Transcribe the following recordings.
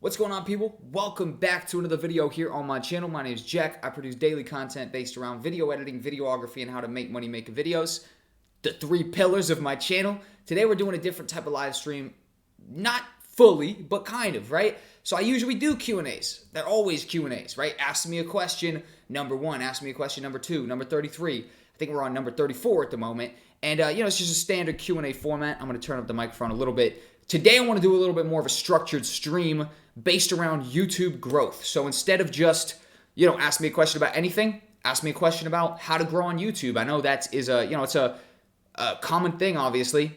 What's going on, people? Welcome back to another video here on my channel. My name is Jack. I produce daily content based around video editing, videography, and how to make money making videos. The three pillars of my channel. Today we're doing a different type of live stream. Not fully, but kind of, right? So I usually do Q&As. They're always Q&As, right? Ask me a question, number 1. Ask me a question, number 2. Number 33. I think we're on number 34 at the moment. And, it's just a standard Q&A format. I'm going to turn up the microphone a little bit. Today I want to do a little bit more of a structured stream based around YouTube growth. So instead of just, ask me a question about anything, ask me a question about how to grow on YouTube. I know that is it's a common thing, obviously.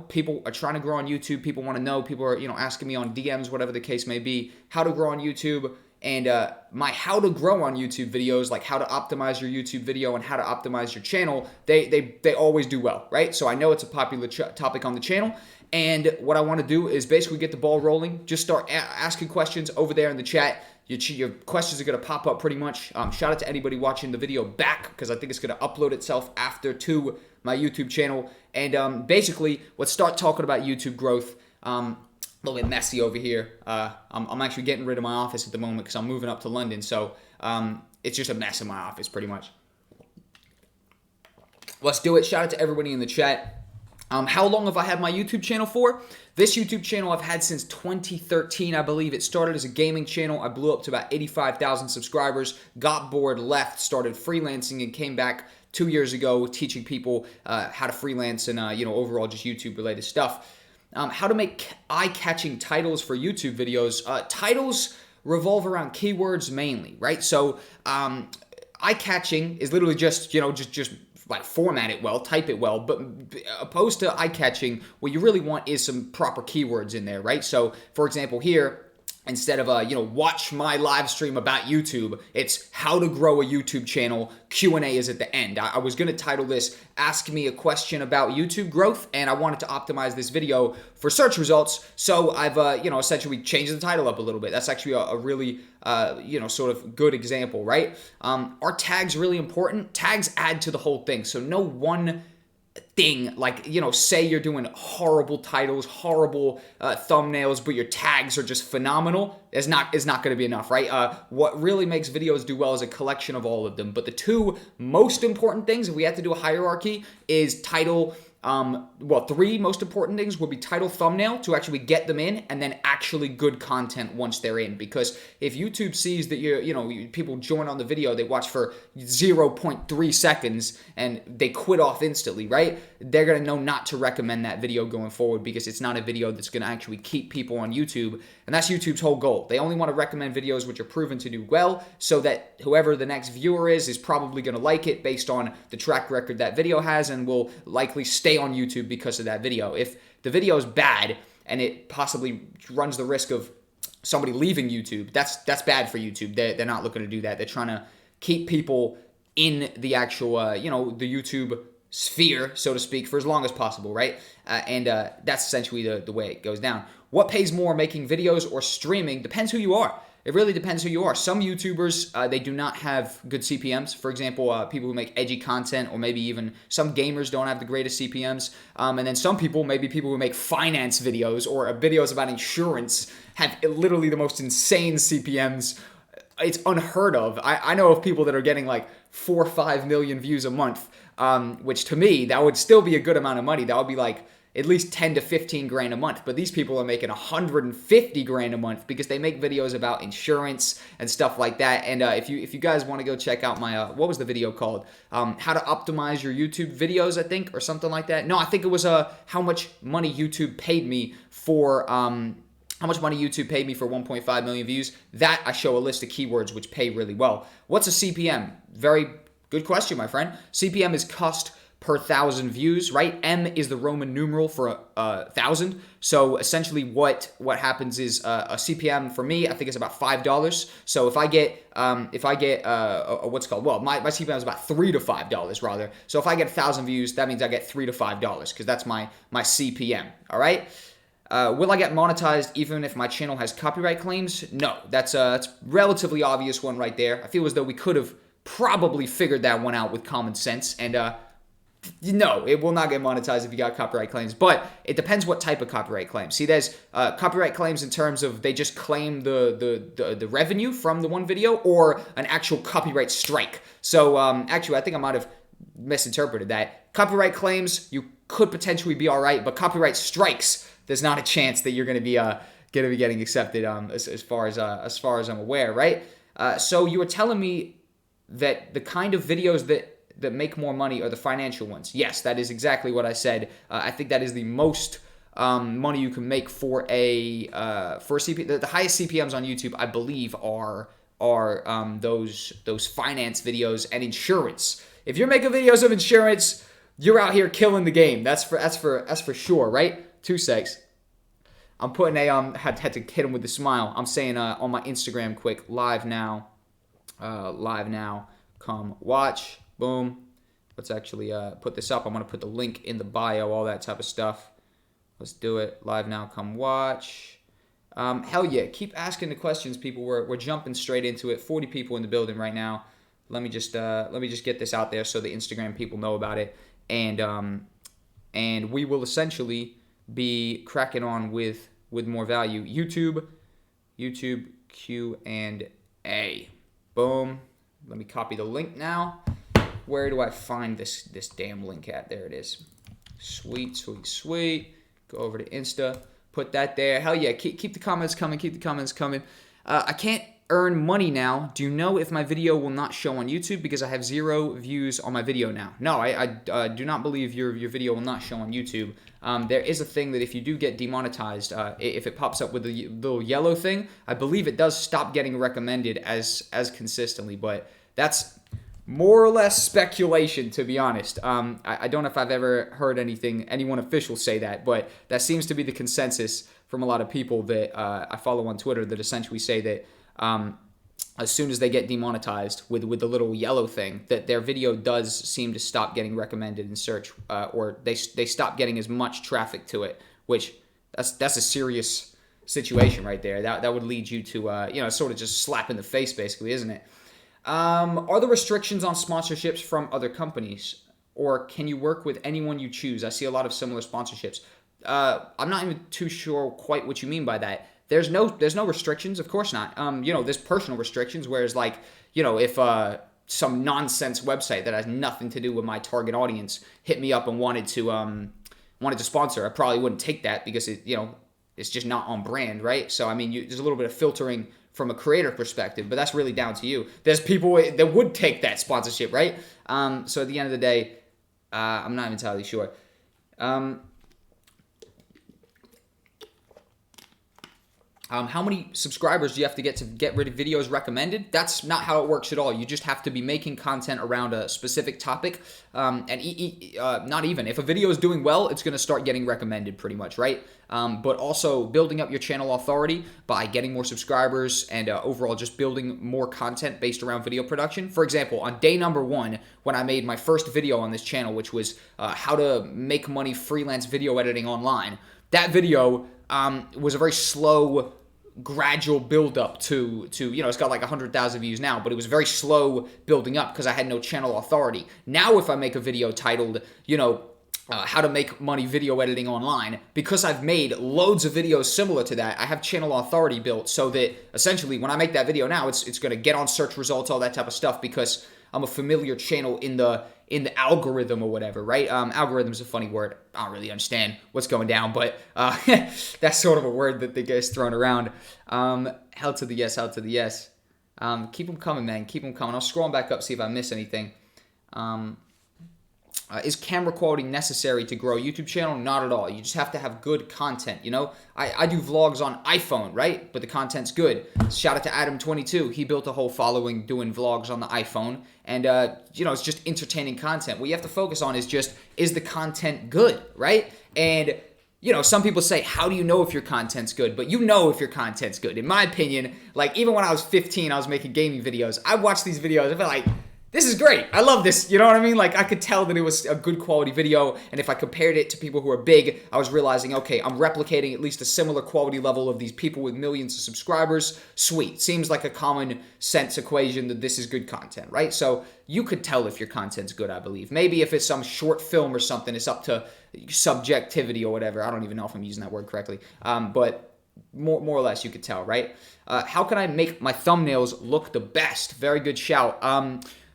People are trying to grow on YouTube. People want to know. People are, asking me on DMs, whatever the case may be, how to grow on YouTube. And my how to grow on YouTube videos, like how to optimize your YouTube video and how to optimize your channel, they always do well, right? So I know it's a popular topic on the channel. And what I want to do is basically get the ball rolling. Just start asking questions over there in the chat. Your questions are going to pop up pretty much. Shout out to anybody watching the video back because I think it's going to upload itself after to my YouTube channel. And basically, let's start talking about YouTube growth. A little bit messy over here. I'm actually getting rid of my office at the moment because I'm moving up to London. So it's just a mess in my office pretty much. Let's do it. Shout out to everybody in the chat. How long have I had my YouTube channel for? This YouTube channel I've had since 2013, I believe. It started as a gaming channel. I blew up to about 85,000 subscribers, got bored, left, started freelancing, and came back 2 years ago teaching people how to freelance and, overall just YouTube-related stuff. How to make eye-catching titles for YouTube videos. Titles revolve around keywords mainly, right? So eye-catching is literally just like format it well, type it well, but opposed to eye-catching, what you really want is some proper keywords in there, right? So, for example, here, instead of, watch my live stream about YouTube, it's how to grow a YouTube channel. Q&A is at the end. I was going to title this, Ask Me a Question About YouTube Growth, and I wanted to optimize this video for search results, so I've, essentially changed the title up a little bit. That's actually a really, sort of good example, right? Are tags really important? Tags add to the whole thing, so no one thing, like, say you're doing horrible titles, horrible thumbnails, but your tags are just phenomenal, is not going to be enough, right? What really makes videos do well is a collection of all of them. But the two most important things, if we have to do a hierarchy, is title. Three most important things would be title, thumbnail to actually get them in, and then actually good content once they're in. Because if YouTube sees that people join on the video, they watch for 0.3 seconds and they quit off instantly, right? They're going to know not to recommend that video going forward because it's not a video that's going to actually keep people on YouTube. And that's YouTube's whole goal. They only want to recommend videos which are proven to do well so that whoever the next viewer is probably going to like it based on the track record that video has and will likely stay on YouTube because of that video. If the video is bad and it possibly runs the risk of somebody leaving YouTube, that's bad for YouTube. They're not looking to do that. They're trying to keep people in the actual, the YouTube sphere, so to speak, for as long as possible, right? And that's essentially the way it goes down. What pays more, making videos or streaming? Depends who you are. It really depends who you are. Some YouTubers, they do not have good CPMs. For example, people who make edgy content, or maybe even some gamers don't have the greatest CPMs. And then some people, maybe people who make finance videos or videos about insurance, have literally the most insane CPMs. It's unheard of. I know of people that are getting like 4 or 5 million views a month, which to me, that would still be a good amount of money. That would be like at least 10 to 15 grand a month. But these people are making 150 grand a month because they make videos about insurance and stuff like that. And if you guys want to go check out my, what was the video called? How to optimize your YouTube videos, I think, or something like that. No, I think it was how much money YouTube paid me for, how much money YouTube paid me for 1.5 million views. That I show a list of keywords which pay really well. What's a CPM? Very good question, my friend. CPM is cost per 1,000 views, right? M is the Roman numeral for 1,000. So essentially what happens is a CPM for me, I think it's about $5. So if I get what's called, well, my CPM is about $3 to $5 rather. So if I get 1,000 views, that means I get $3 to $5 because that's my CPM, all right? Will I get monetized even if my channel has copyright claims? No, that's a relatively obvious one right there. I feel as though we could have probably figured that one out with common sense, and No, it will not get monetized if you got copyright claims, but it depends what type of copyright claim. See, there's copyright claims in terms of they just claim the revenue from the one video, or an actual copyright strike. So actually, I think I might have misinterpreted that. Copyright claims, you could potentially be all right, but copyright strikes, there's not a chance that you're going to be getting accepted as far as I'm aware, right? So you were telling me that the kind of videos that make more money are the financial ones. Yes, that is exactly what I said. I think that is the most money you can make for a CPM. The highest CPMs on YouTube, I believe, are those finance videos and insurance. If you're making videos of insurance, you're out here killing the game. That's for sure, right? 2 secs. I'm putting a had to hit him with a smile. I'm saying on my Instagram quick, live now, come watch. Boom. Let's actually put this up. I'm gonna put the link in the bio, all that type of stuff. Let's do it. Live now, come watch. Hell yeah, keep asking the questions, people. We're jumping straight into it. 40 people in the building right now. Let me just get this out there so the Instagram people know about it, and we will essentially be cracking on with more value. YouTube Q&A. Boom. Let me copy the link now. Where do I find this damn link at? There it is. Sweet. Go over to Insta. Put that there. Hell yeah. Keep the comments coming. I can't earn money now. Do you know if my video will not show on YouTube because I have 0 views on my video now? No, I do not believe your video will not show on YouTube. There is a thing that if you do get demonetized, if it pops up with the little yellow thing, I believe it does stop getting recommended as consistently, but that's more or less speculation, to be honest. I don't know if I've ever heard anyone official say that, but that seems to be the consensus from a lot of people that I follow on Twitter that essentially say that as soon as they get demonetized with the little yellow thing, that their video does seem to stop getting recommended in search, or they stop getting as much traffic to it, which that's a serious situation right there. That would lead you to sort of just slap in the face, basically, isn't it? Are there restrictions on sponsorships from other companies, or can you work with anyone you choose? I see a lot of similar sponsorships. I'm not even too sure quite what you mean by that. There's no restrictions, of course not. There's personal restrictions, whereas if some nonsense website that has nothing to do with my target audience hit me up and wanted to sponsor, I probably wouldn't take that because it's just not on brand, right? So there's a little bit of filtering from a creator perspective, but that's really down to you. There's people that would take that sponsorship, right? So at the end of the day, I'm not entirely sure. How many subscribers do you have to get rid of videos recommended? That's not how it works at all. You just have to be making content around a specific topic. Not even. If a video is doing well, it's going to start getting recommended pretty much, right? But also building up your channel authority by getting more subscribers and overall just building more content based around video production. For example, on day number 1, when I made my first video on this channel, which was how to make money freelance video editing online, that video was a very slow, gradual build up to it's got like 100,000 views now, but it was very slow building up because I had no channel authority. Now if I make a video titled how to make money video editing online, because I've made loads of videos similar to that, I have channel authority built so that essentially when I make that video now, it's going to get on search results, all that type of stuff, because I'm a familiar channel in the algorithm or whatever, right? Algorithm's a funny word. I don't really understand what's going down, but that's sort of a word that gets thrown around. Hell to the yes. Keep them coming, man. Keep them coming. I'll scroll back up, see if I miss anything. Is camera quality necessary to grow a YouTube channel? Not at all. You just have to have good content, I do vlogs on iPhone, right? But the content's good. Shout out to Adam22. He built a whole following doing vlogs on the iPhone. And, it's just entertaining content. What you have to focus on is the content good, right? And, some people say, how do you know if your content's good? But you know if your content's good. In my opinion, even when I was 15, I was making gaming videos. I watched these videos. I felt like, this is great. I love this. You know what I mean? Like, I could tell that it was a good quality video. And if I compared it to people who are big, I was realizing, okay, I'm replicating at least a similar quality level of these people with millions of subscribers. Sweet. Seems like a common sense equation that this is good content, right? So you could tell if your content's good, I believe. Maybe if it's some short film or something, it's up to subjectivity or whatever. I don't even know if I'm using that word correctly. But more or less you could tell, right? How can I make my thumbnails look the best? Very good shout.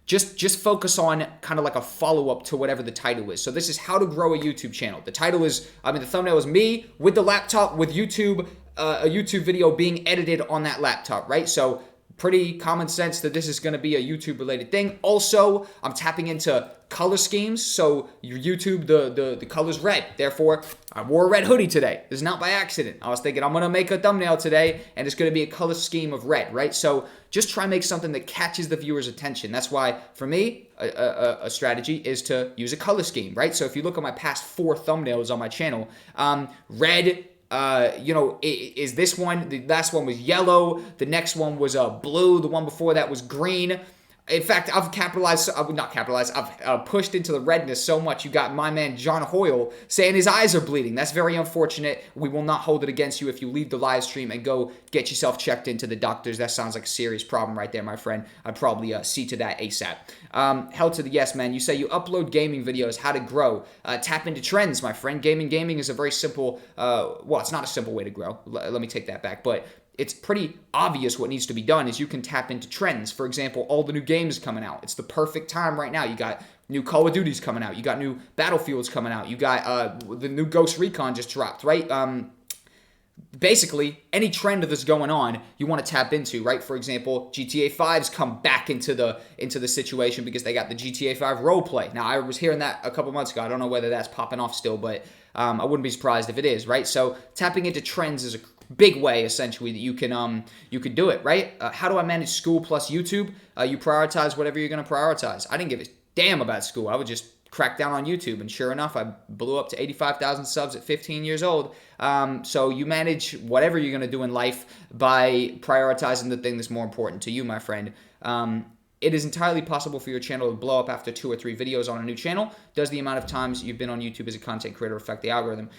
Just focus on kind of like a follow-up to whatever the title is. So this is how to grow a YouTube channel. The title is, the thumbnail is me with the laptop with YouTube, a YouTube video being edited on that laptop, right? So pretty common sense that this is going to be a YouTube related thing. Also, I'm tapping into color schemes. So your YouTube, the color's red. Therefore, I wore a red hoodie today. This is not by accident. I was thinking I'm going to make a thumbnail today and it's going to be a color scheme of red, right? So just try and make something that catches the viewer's attention. That's why, for me, a strategy is to use a color scheme, right? So if you look at my past 4 thumbnails on my channel, red, is this one. The last one was yellow. The next one was blue. The one before that was green. In fact, I've pushed into the redness so much. You got my man John Hoyle saying his eyes are bleeding. That's very unfortunate. We will not hold it against you if you leave the live stream and go get yourself checked into the doctors. That sounds like a serious problem right there, my friend. I'd probably see to that ASAP. Hell to the yes, man. You say you upload gaming videos. How to grow? Tap into trends, my friend. Gaming is a very simple, it's not a simple way to grow. Let me take that back. But it's pretty obvious what needs to be done is you can tap into trends. For example, all the new games coming out. It's the perfect time right now. You got new Call of Duties coming out. You got new Battlefields coming out. You got the new Ghost Recon just dropped, right? Basically, any trend that's going on, you want to tap into, right? For example, GTA 5's come back into the situation because they got the GTA 5 roleplay. Now, I was hearing that a couple months ago. I don't know whether that's popping off still, but I wouldn't be surprised if it is, right? So tapping into trends is a big way, essentially, that you can do it, right? How do I manage school plus YouTube? You prioritize whatever you're going to prioritize. I didn't give a damn about school. I would just crack down on YouTube, and sure enough, I blew up to 85,000 subs at 15 years old. So you manage whatever you're going to do in life by prioritizing the thing that's more important to you, my friend. It is entirely possible for your channel to blow up after 2 or 3 videos on a new channel. Does the amount of times you've been on YouTube as a content creator affect the algorithm?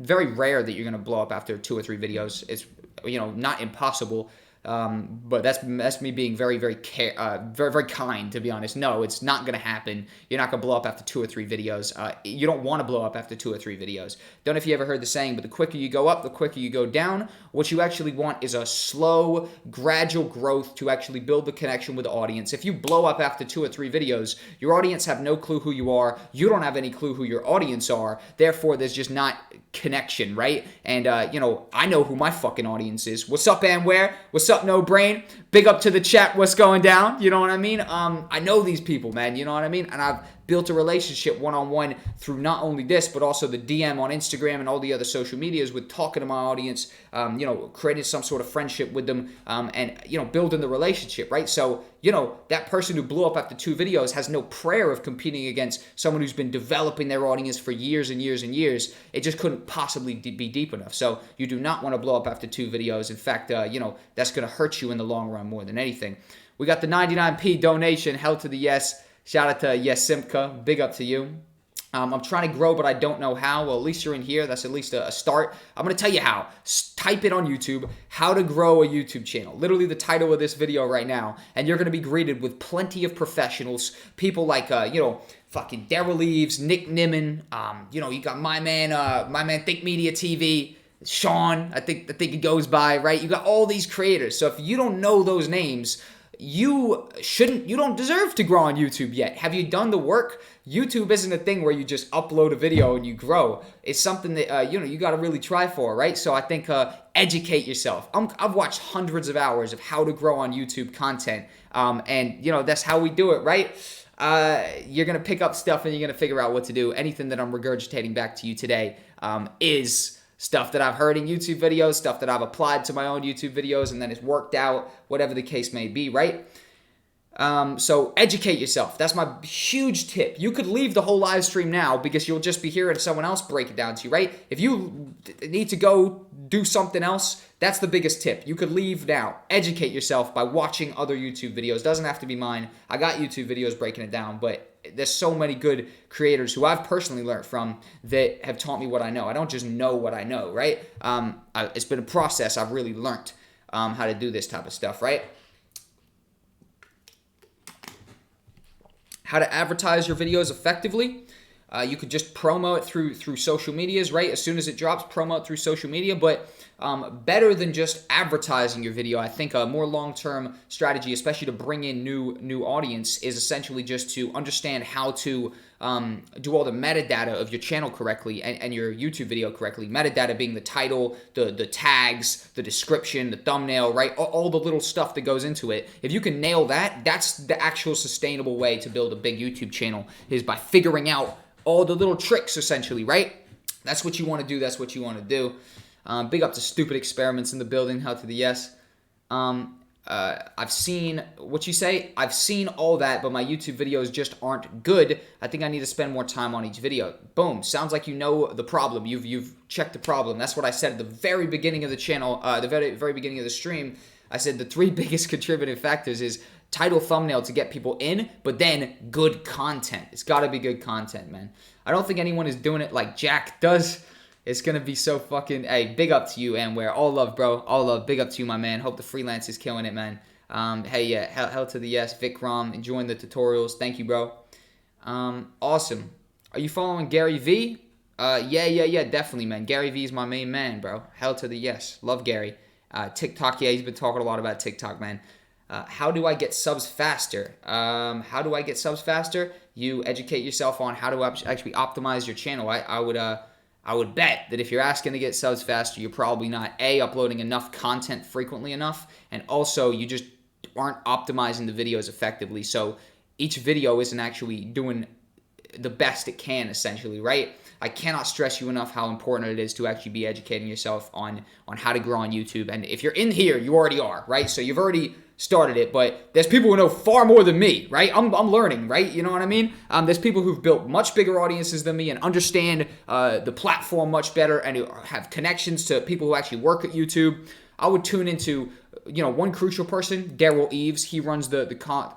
Very rare that you're going to blow up after 2 or 3 videos. It's not impossible. But that's me being very, very kind, to be honest. No, it's not going to happen. You're not going to blow up after 2 or 3 videos. You don't want to blow up after 2 or 3 videos. Don't know if you ever heard the saying, but the quicker you go up, the quicker you go down. What you actually want is a slow, gradual growth to actually build the connection with the audience. If you blow up after 2 or 3 videos, your audience have no clue who you are. You don't have any clue who your audience are. Therefore, there's just not connection, right? And, I know who my fucking audience is. What's up, Anware? What's up, No Brain? Big up to the chat. What's going down? You know what I mean? I know these people, man. You know what I mean? And I've built a relationship one-on-one through not only this, but also the DM on Instagram and all the other social medias with talking to my audience, creating some sort of friendship with them, and building the relationship, right? So, that person who blew up after 2 videos has no prayer of competing against someone who's been developing their audience for years and years and years. It just couldn't possibly be deep enough. So you do not want to blow up after 2 videos. In fact, that's going to hurt you in the long run more than anything. We got the 99p donation. Hell to the yes. Shout out to Yes Simka. Big up to you. I'm trying to grow, but I don't know how. Well, at least you're in here. That's at least a start. I'm going to tell you how. Type it on YouTube, how to grow a YouTube channel. Literally the title of this video right now. And you're going to be greeted with plenty of professionals. People like, fucking Daryl Leaves, Nick Nimmin. You got my man Think Media TV. Sean, I think it goes by, right? You got all these creators. So if you don't know those names, you don't deserve to grow on YouTube yet. Have you done the work? YouTube isn't a thing where you just upload a video and you grow. It's something that, you got to really try for, right? So I think educate yourself. I've watched hundreds of hours of how to grow on YouTube content. And that's how we do it, right? You're going to pick up stuff and you're going to figure out what to do. Anything that I'm regurgitating back to you today is stuff that I've heard in YouTube videos, stuff that I've applied to my own YouTube videos, and then it's worked out, whatever the case may be, right? So educate yourself. That's my huge tip. You could leave the whole live stream now because you'll just be hearing someone else break it down to you, right? If you need to go do something else, that's the biggest tip. You could leave now. Educate yourself by watching other YouTube videos. Doesn't have to be mine. I got YouTube videos breaking it down, but there's so many good creators who I've personally learned from that have taught me what I know. I don't just know what I know, right? It's been a process. I've really learned how to do this type of stuff, right? How to advertise your videos effectively. You could just promo it through social medias, right? As soon as it drops, promo it through social media. But better than just advertising your video, I think a more long-term strategy, especially to bring in new audience, is essentially just to understand how to do all the metadata of your channel correctly and your YouTube video correctly. Metadata being the title, the tags, the description, the thumbnail, right? All the little stuff that goes into it. If you can nail that, that's the actual sustainable way to build a big YouTube channel, is by figuring out all the little tricks, essentially, right? That's what you want to do. That's what you want to do. Big up to Stupid Experiments in the building. Hell to the yes. I've seen what you say. I've seen all that, but my YouTube videos just aren't good. I think I need to spend more time on each video. Boom. Sounds like you know the problem. You've checked the problem. That's what I said at the very beginning of the channel, the very beginning of the stream. I said the 3 biggest contributing factors is title, thumbnail to get people in, but then good content. It's got to be good content, man. I don't think anyone is doing it like Jack does. It's going to be so fucking... Hey, big up to you, Amware. All love, bro. All love. Big up to you, my man. Hope the freelance is killing it, man. Hey, yeah. Hell to the yes. Vikram, enjoying the tutorials. Thank you, bro. Awesome. Are you following Gary V? Yeah. Definitely, man. Gary V is my main man, bro. Hell to the yes. Love Gary. TikTok, yeah, he's been talking a lot about TikTok, man. How do I get subs faster? How do I get subs faster? You educate yourself on how to actually optimize your channel. I would bet that if you're asking to get subs faster, you're probably not A, uploading enough content frequently enough, and also you just aren't optimizing the videos effectively. So each video isn't actually doing the best it can, essentially, right? I cannot stress you enough how important it is to actually be educating yourself on how to grow on YouTube. And if you're in here, you already are, right? So you've already started it, but there's people who know far more than me, right? I'm learning, right? You know what I mean? There's people who've built much bigger audiences than me and understand the platform much better and who have connections to people who actually work at YouTube. I would tune into, one crucial person, Daryl Eves. He runs the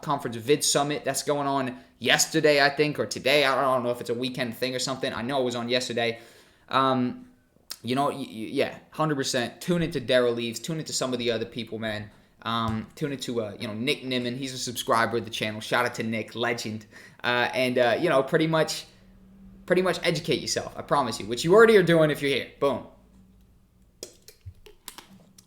conference Vid Summit that's going on yesterday, I think, or today. I don't know if it's a weekend thing or something. I know it was on yesterday. Yeah, 100%. Tune into Daryl Eves. Tune into some of the other people, man. Tune into, Nick Nimmin. He's a subscriber of the channel. Shout out to Nick, legend. Pretty much educate yourself. I promise you, which you already are doing if you're here. Boom.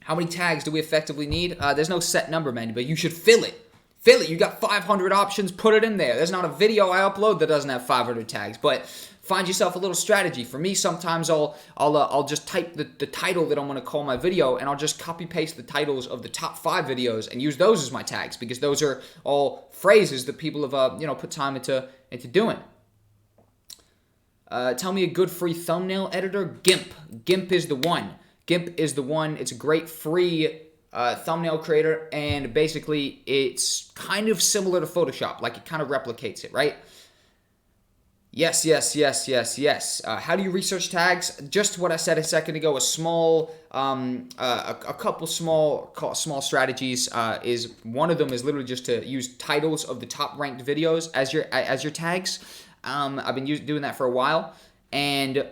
How many tags do we effectively need? There's no set number, man, but you should fill it. Fill it. You got 500 options. Put it in there. There's not a video I upload that doesn't have 500 tags, but find yourself a little strategy. For me, sometimes I'll just type the title that I'm going to call my video, and I'll just copy paste the titles of the top 5 videos and use those as my tags, because those are all phrases that people have put time into doing. Tell me a good free thumbnail editor. GIMP. GIMP is the one. GIMP is the one. It's a great free thumbnail creator, and basically it's kind of similar to Photoshop. Like, it kind of replicates it, right? Yes. How do you research tags? Just what I said a second ago. A couple small strategies. Is one of them is literally just to use titles of the top ranked videos as your tags. I've been doing that for a while, and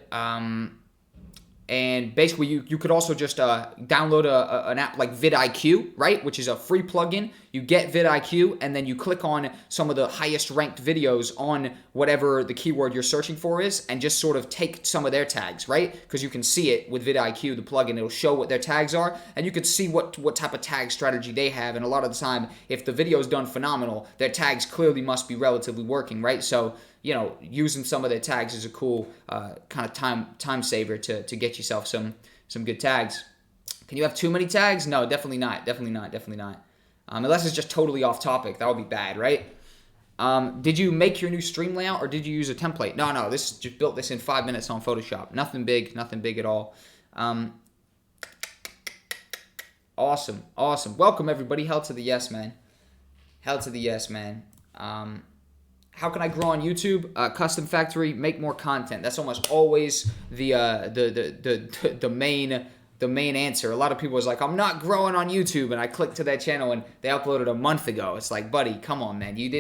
basically, you could also just download an app like vidIQ, right? Which is a free plugin. You get vidIQ, and then you click on some of the highest ranked videos on whatever the keyword you're searching for is, and just sort of take some of their tags, right? Because you can see it with vidIQ, the plugin. It'll show what their tags are, and you can see what type of tag strategy they have. And a lot of the time, if the video's done phenomenal, their tags clearly must be relatively working, right? So, using some of their tags is a cool kind of time saver to get yourself some good tags. Can you have too many tags? No, definitely not. Unless it's just totally off topic. That would be bad, right? Did you make your new stream layout, or did you use a template? No, just built this in 5 minutes on Photoshop. Nothing big at all. Awesome. Welcome, everybody. Hell to the yes, man. Hell to the yes, man. How can I grow on YouTube? Custom Factory, make more content. That's almost always the main answer. A lot of people is like, I'm not growing on YouTube, and I click to that channel and they uploaded a month ago. It's like, buddy, come on, man. You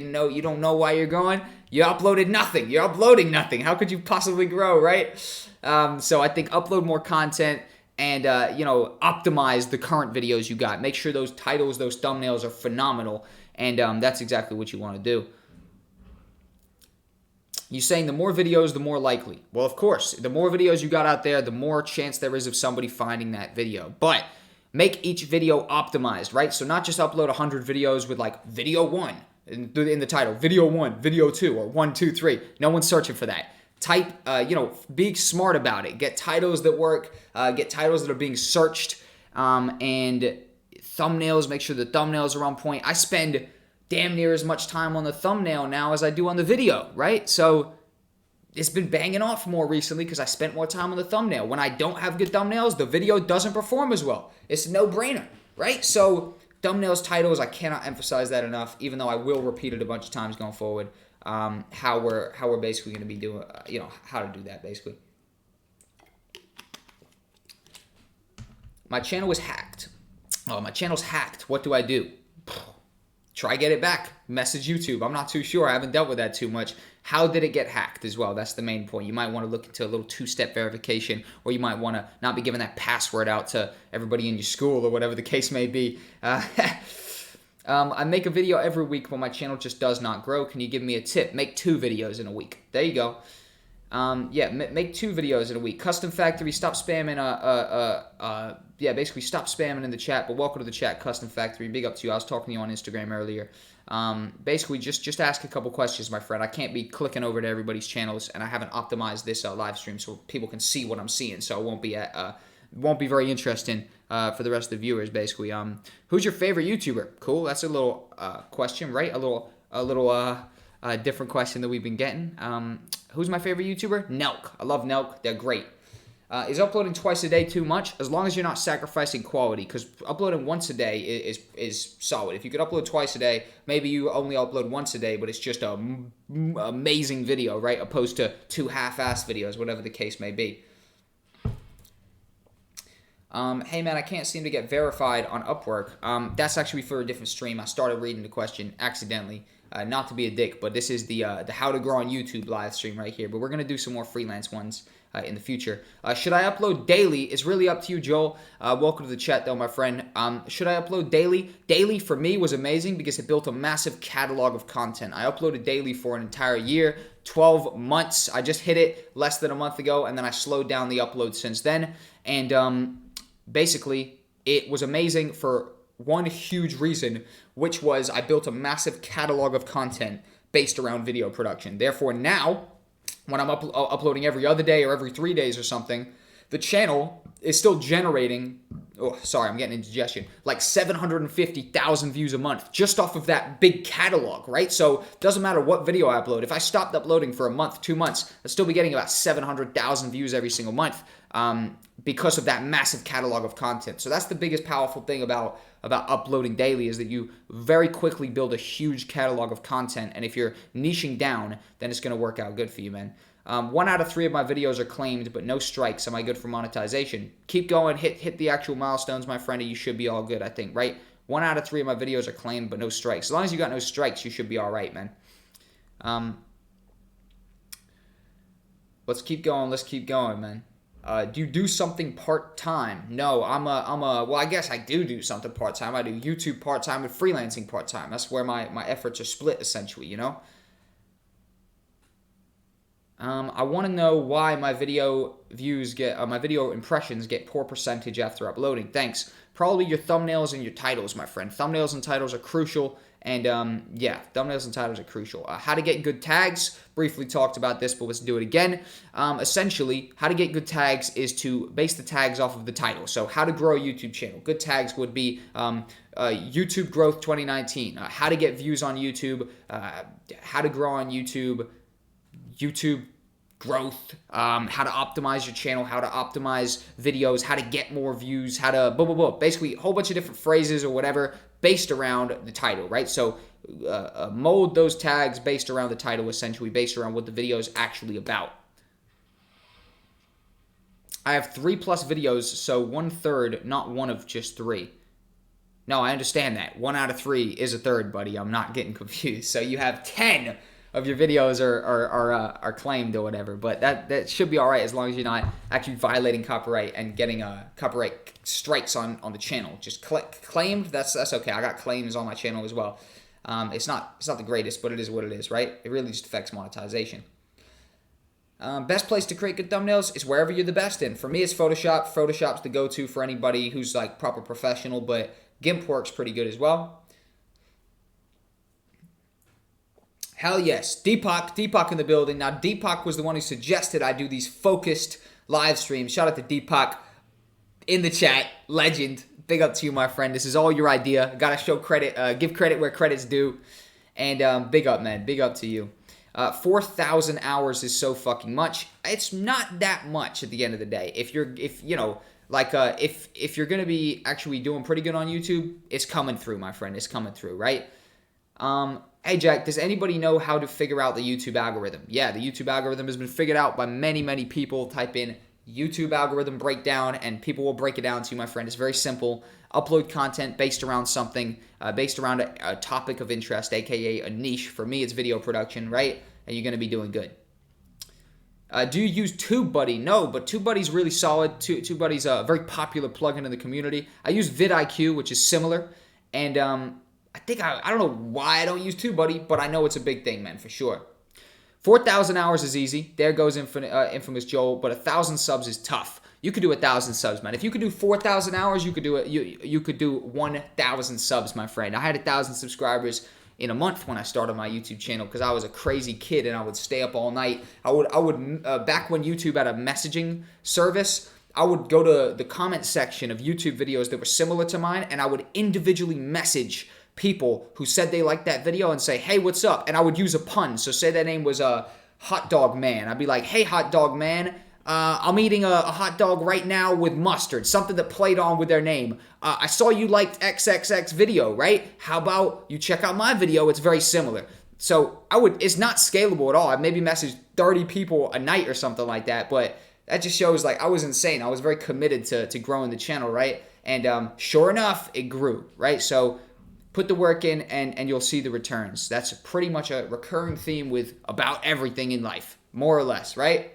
don't know why you're growing? You uploaded nothing. You're uploading nothing. How could you possibly grow, right? So I think upload more content and optimize the current videos you got. Make sure those titles, those thumbnails are phenomenal, and that's exactly what you want to do. You're saying the more videos, the more likely. Well, of course, the more videos you got out there, the more chance there is of somebody finding that video. But make each video optimized, right? So not just upload 100 videos with like video 1 in the title, video 1, video 2, or 1, 2, 3. No one's searching for that. Type, be smart about it. Get titles that work. Get titles that are being searched. And thumbnails, make sure the thumbnails are on point. I spend damn near as much time on the thumbnail now as I do on the video, right? So it's been banging off more recently because I spent more time on the thumbnail. When I don't have good thumbnails, the video doesn't perform as well. It's a no-brainer, right? So thumbnails, titles, I cannot emphasize that enough, even though I will repeat it a bunch of times going forward, how we're basically going to be doing, how to do that, basically. My channel was hacked. Oh, my channel's hacked. What do I do? Try get it back. Message YouTube. I'm not too sure. I haven't dealt with that too much. How did it get hacked as well? That's the main point. You might want to look into a little two-step verification, or you might want to not be giving that password out to everybody in your school or whatever the case may be. I make a video every week, but my channel just does not grow. Can you give me a tip? Make 2 videos in a week. There you go. Make 2 videos in a week. Custom Factory, stop spamming, basically stop spamming in the chat, but welcome to the chat, Custom Factory. Big up to you. I was talking to you on Instagram earlier. Basically, just ask a couple questions, my friend. I can't be clicking over to everybody's channels, and I haven't optimized this live stream so people can see what I'm seeing, so it won't be very interesting for the rest of the viewers, basically. Who's your favorite YouTuber? Cool, that's a little question, right? A little different question that we've been getting. Who's my favorite YouTuber? Nelk. I love Nelk. They're great. Is uploading twice a day too much? As long as you're not sacrificing quality, because uploading once a day is solid. If you could upload twice a day, maybe you only upload once a day, but it's just an amazing video, right? Opposed to 2 half-assed videos, whatever the case may be. Hey man, I can't seem to get verified on Upwork. That's actually for a different stream. I started reading the question accidentally. Not to be a dick, but this is the How to Grow on YouTube live stream right here. But we're going to do some more freelance ones in the future. Should I upload daily? It's really up to you, Joel. Welcome to the chat, though, my friend. Should I upload daily? Daily, for me, was amazing because it built a massive catalog of content. I uploaded daily for an entire year, 12 months. I just hit it less than a month ago, and then I slowed down the upload since then. And basically, it was amazing for one huge reason, which was I built a massive catalog of content based around video production. Therefore, now, when I'm uploading every other day or every 3 days or something, the channel is still generating, I'm getting indigestion, like 750,000 views a month just off of that big catalog, right? So it doesn't matter what video I upload. If I stopped uploading for a month, 2 months, I'd still be getting about 700,000 views every single month because of that massive catalog of content. So that's the biggest powerful thing about uploading daily, is that you very quickly build a huge catalog of content, and if you're niching down, then it's going to work out good for you, man. 1 out of 3 of my videos are claimed, but no strikes. Am I good for monetization? Keep going, hit the actual milestones, my friend, and you should be all good, I think, right? 1 out of 3 of my videos are claimed, but no strikes. As long as you got no strikes, you should be all right, man. Let's keep going, man. Do you do something part-time? No, well, I guess I do something part-time. I do YouTube part-time and freelancing part-time. That's where my efforts are split, essentially, you know? I want to know why my video impressions get poor percentage after uploading. Thanks. Probably your thumbnails and your titles, my friend. Thumbnails and titles are crucial. And thumbnails and titles are crucial. How to get good tags. Briefly talked about this, but let's do it again. Essentially, how to get good tags is to base the tags off of the title. So how to grow a YouTube channel. Good tags would be YouTube growth 2019. How to get views on YouTube. How to grow on YouTube. YouTube growth, how to optimize your channel, how to optimize videos, how to get more views, how to blah, blah, blah. Basically, a whole bunch of different phrases or whatever based around the title, right? So mold those tags based around the title, essentially based around what the video is actually about. I have 3+ videos, so 1/3, not one of just 3. No, I understand that. 1 out of 3 is a third, buddy. I'm not getting confused. So you have 10 of your videos are claimed or whatever, but that should be all right as long as you're not actually violating copyright and getting copyright strikes on the channel. Just claimed, that's okay. I got claims on my channel as well. It's not the greatest, but it is what it is, right? It really just affects monetization. Best place to create good thumbnails is wherever you're the best in. For me, it's Photoshop. Photoshop's the go-to for anybody who's like proper professional, but GIMP works pretty good as well. Hell yes. Deepak in the building. Now, Deepak was the one who suggested I do these focused live streams. Shout out to Deepak in the chat. Legend. Big up to you, my friend. This is all your idea. Gotta show credit, give credit where credit's due. And big up, man. Big up to you. 4,000 hours is so fucking much. It's not that much at the end of the day. If you're gonna be actually doing pretty good on YouTube, it's coming through, my friend. It's coming through, right? Hey, Jack, does anybody know how to figure out the YouTube algorithm? Yeah, the YouTube algorithm has been figured out by many, many people. Type in YouTube algorithm breakdown, and people will break it down to you, my friend. It's very simple. Upload content based around something, based around a topic of interest, aka a niche. For me, it's video production, right? And you're going to be doing good. Do you use TubeBuddy? No, but TubeBuddy's really solid. TubeBuddy's a very popular plugin in the community. I use vidIQ, which is similar, and I don't know why I don't use TubeBuddy, but I know it's a big thing, man, for sure. 4,000 hours is easy. There goes infamous Joel, but 1,000 subs is tough. You could do 1,000 subs, man. If you could do 4,000 hours, you could do it. You could do 1,000 subs, my friend. I had 1,000 subscribers in a month when I started my YouTube channel because I was a crazy kid and I would stay up all night. I would back when YouTube had a messaging service, I would go to the comment section of YouTube videos that were similar to mine, and I would individually message people who said they liked that video and say, hey, what's up? And I would use a pun. So say their name was Hot Dog Man. I'd be like, hey, Hot Dog Man, I'm eating a hot dog right now with mustard, something that played on with their name. I saw you liked XXX video, right? How about you check out my video? It's very similar. So it's not scalable at all. I maybe messaged 30 people a night or something like that, but that just shows like I was insane. I was very committed to growing the channel, right? And sure enough, it grew, right? So put the work in and you'll see the returns. That's pretty much a recurring theme with about everything in life, more or less, right?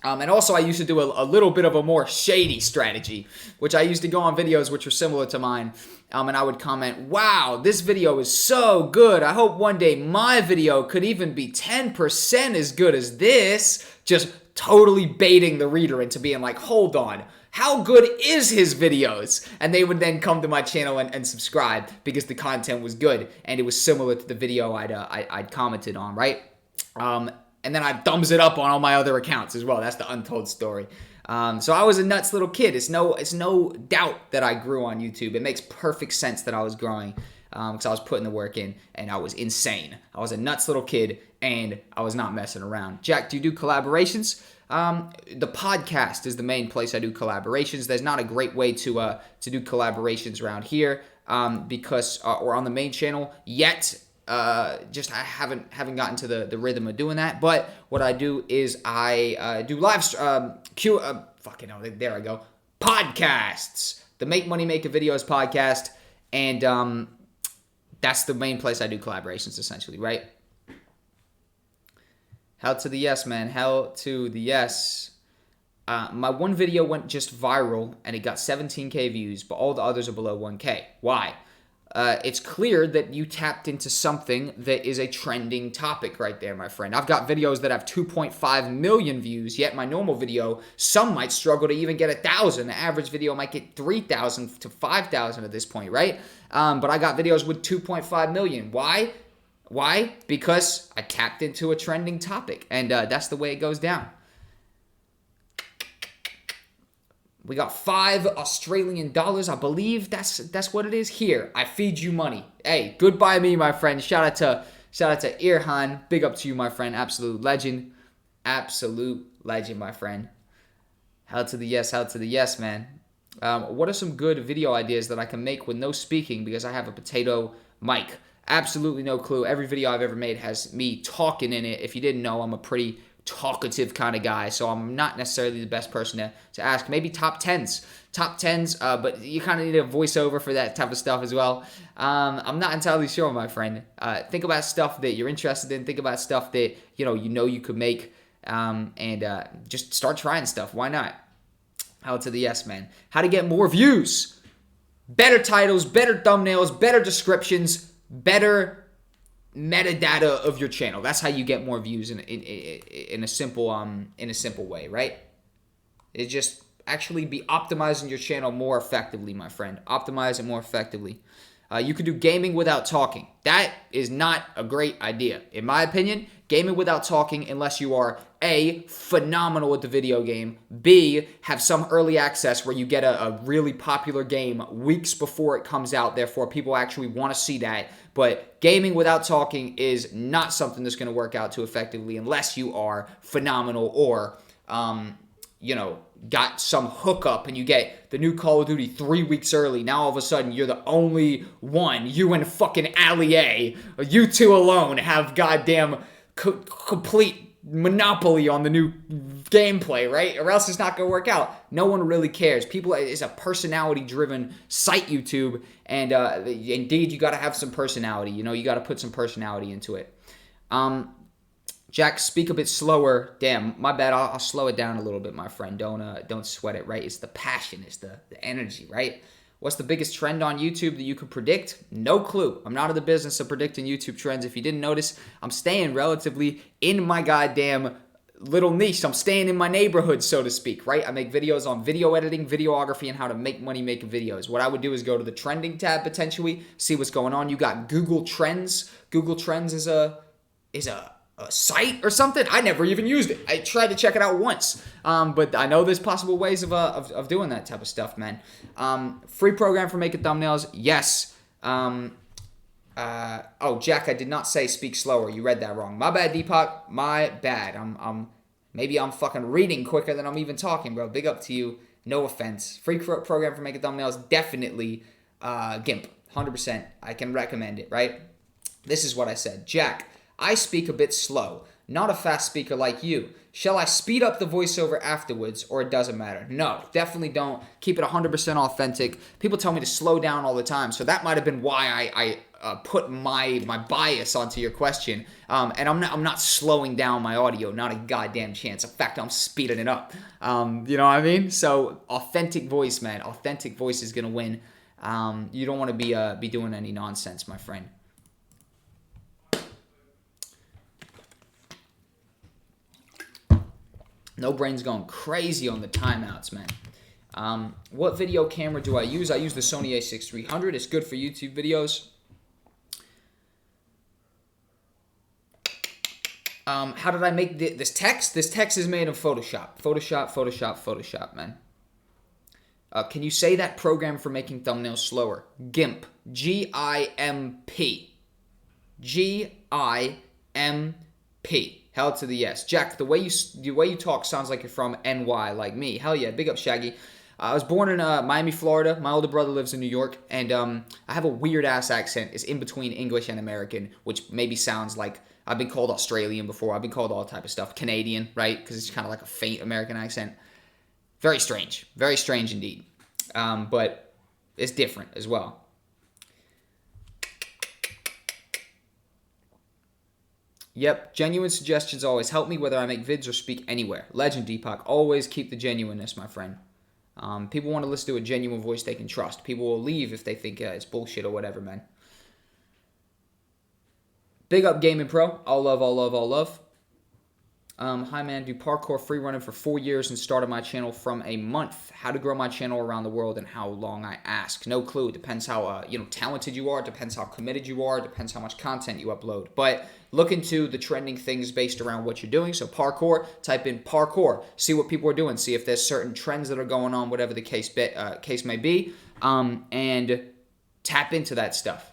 And also I used to do a little bit of a more shady strategy, which I used to go on videos which were similar to mine. And I would comment, wow, this video is so good. I hope one day my video could even be 10% as good as this. Just totally baiting the reader into being like, hold on, how good is his videos? And they would then come to my channel and subscribe because the content was good and it was similar to the video I'd commented on, right? And then I thumbs it up on all my other accounts as well. That's the untold story. So I was a nuts little kid. It's no doubt that I grew on YouTube. It makes perfect sense that I was growing because I was putting the work in and I was insane. I was a nuts little kid and I was not messing around. Jack, do you do collaborations? The podcast is the main place I do collaborations. There's not a great way to do collaborations around here because or on the main channel yet. Just I haven't gotten to the rhythm of doing that. But what I do is I do live fucking hell, there I go. Podcasts. The Make Money Maker Videos podcast, and that's the main place I do collaborations essentially, right? Hell to the yes, man. Hell to the yes. My one video went just viral and it got 17K views, but all the others are below 1K. Why? It's clear that you tapped into something that is a trending topic right there, my friend. I've got videos that have 2.5 million views, yet my normal video, some might struggle to even get 1,000. The average video might get 3,000 to 5,000 at this point, right? But I got videos with 2.5 million. Why? Why? Because I tapped into a trending topic, and that's the way it goes down. We got 5 Australian dollars. I believe that's what it is. Here, I feed you money. Hey, goodbye me, my friend. Shout out Shout out to Irhan. Big up to you, my friend. Absolute legend. Absolute legend, my friend. Hell to the yes, man. What are some good video ideas that I can make with no speaking because I have a potato mic? Absolutely no clue. Every video I've ever made has me talking in it. If you didn't know, I'm a pretty talkative kind of guy, so I'm not necessarily the best person to ask. Maybe top 10s, but you kind of need a voiceover for that type of stuff as well. I'm not entirely sure, my friend. Think about stuff that you're interested in. Think about stuff that you know you could make, and just start trying stuff. Why not? How to the yes, man. How to get more views, better titles, better thumbnails, better descriptions, better metadata of your channel. That's how you get more views in a simple way, right? It just actually be optimizing your channel more effectively, my friend. Optimize it more effectively. You could do gaming without talking. That is not a great idea. In my opinion, gaming without talking, unless you are A, phenomenal at the video game, B, have some early access where you get a really popular game weeks before it comes out, therefore people actually want to see that. But gaming without talking is not something that's going to work out too effectively unless you are phenomenal or, got some hookup and you get the new Call of Duty 3 weeks early. Now all of a sudden you're the only one. You and fucking Ali A, you two alone have goddamn complete monopoly on the new gameplay, right? Or else it's not going to work out. No one really cares. It's a personality-driven site, YouTube, and indeed you got to have some personality. You got to put some personality into it. Jack, speak a bit slower. Damn, my bad. I'll slow it down a little bit, my friend. Don't sweat it, right? It's the passion. It's the energy, right? What's the biggest trend on YouTube that you could predict? No clue. I'm not in the business of predicting YouTube trends. If you didn't notice, I'm staying relatively in my goddamn little niche. I'm staying in my neighborhood, so to speak, right? I make videos on video editing, videography, and how to make money making videos. What I would do is go to the trending tab potentially, see what's going on. You got Google Trends. Google Trends is a site or something. I never even used it. I tried to check it out once, but I know there's possible ways of doing that type of stuff, man. Free program for making thumbnails, yes. Jack, I did not say speak slower. You read that wrong. My bad, Deepak. My bad. Maybe I'm fucking reading quicker than I'm even talking, bro. Big up to you. No offense. Free program for making thumbnails, definitely GIMP, 100%. I can recommend it, right? This is what I said. Jack, I speak a bit slow, not a fast speaker like you. Shall I speed up the voiceover afterwards, or it doesn't matter? No, definitely don't. Keep it 100% authentic. People tell me to slow down all the time, so that might have been why I put my bias onto your question. And I'm not slowing down my audio, not a goddamn chance. In fact, I'm speeding it up. You know what I mean? So authentic voice, man. Authentic voice is gonna win. You don't want to be doing any nonsense, my friend. No brain's going crazy on the timeouts, man. What video camera do I use? I use the Sony a6300. It's good for YouTube videos. How did I make this text? This text is made in Photoshop. Photoshop, man. Can you say that program for making thumbnails slower? GIMP. G-I-M-P. G-I-M-P. Hell to the yes. Jack, the way you talk sounds like you're from NY, like me. Hell yeah, big up Shaggy. I was born in Miami, Florida. My older brother lives in New York, and I have a weird-ass accent. It's in between English and American, which maybe sounds like I've been called Australian before. I've been called all type of stuff. Canadian, right? Because it's kind of like a faint American accent. Very strange indeed. But it's different as well. Yep, genuine suggestions always help me, whether I make vids or speak anywhere. Legend, Deepak. Always keep the genuineness, my friend. People want to listen to a genuine voice they can trust. People will leave if they think it's bullshit or whatever, man. Big up Gaming Pro. All love. Hi, man. Do parkour free running for 4 years and started my channel from a month. How to grow my channel around the world and how long I ask. No clue. It depends how talented you are. It depends how committed you are. It depends how much content you upload. But look into the trending things based around what you're doing. So parkour, type in parkour. See what people are doing. See if there's certain trends that are going on, whatever the case may be. And tap into that stuff.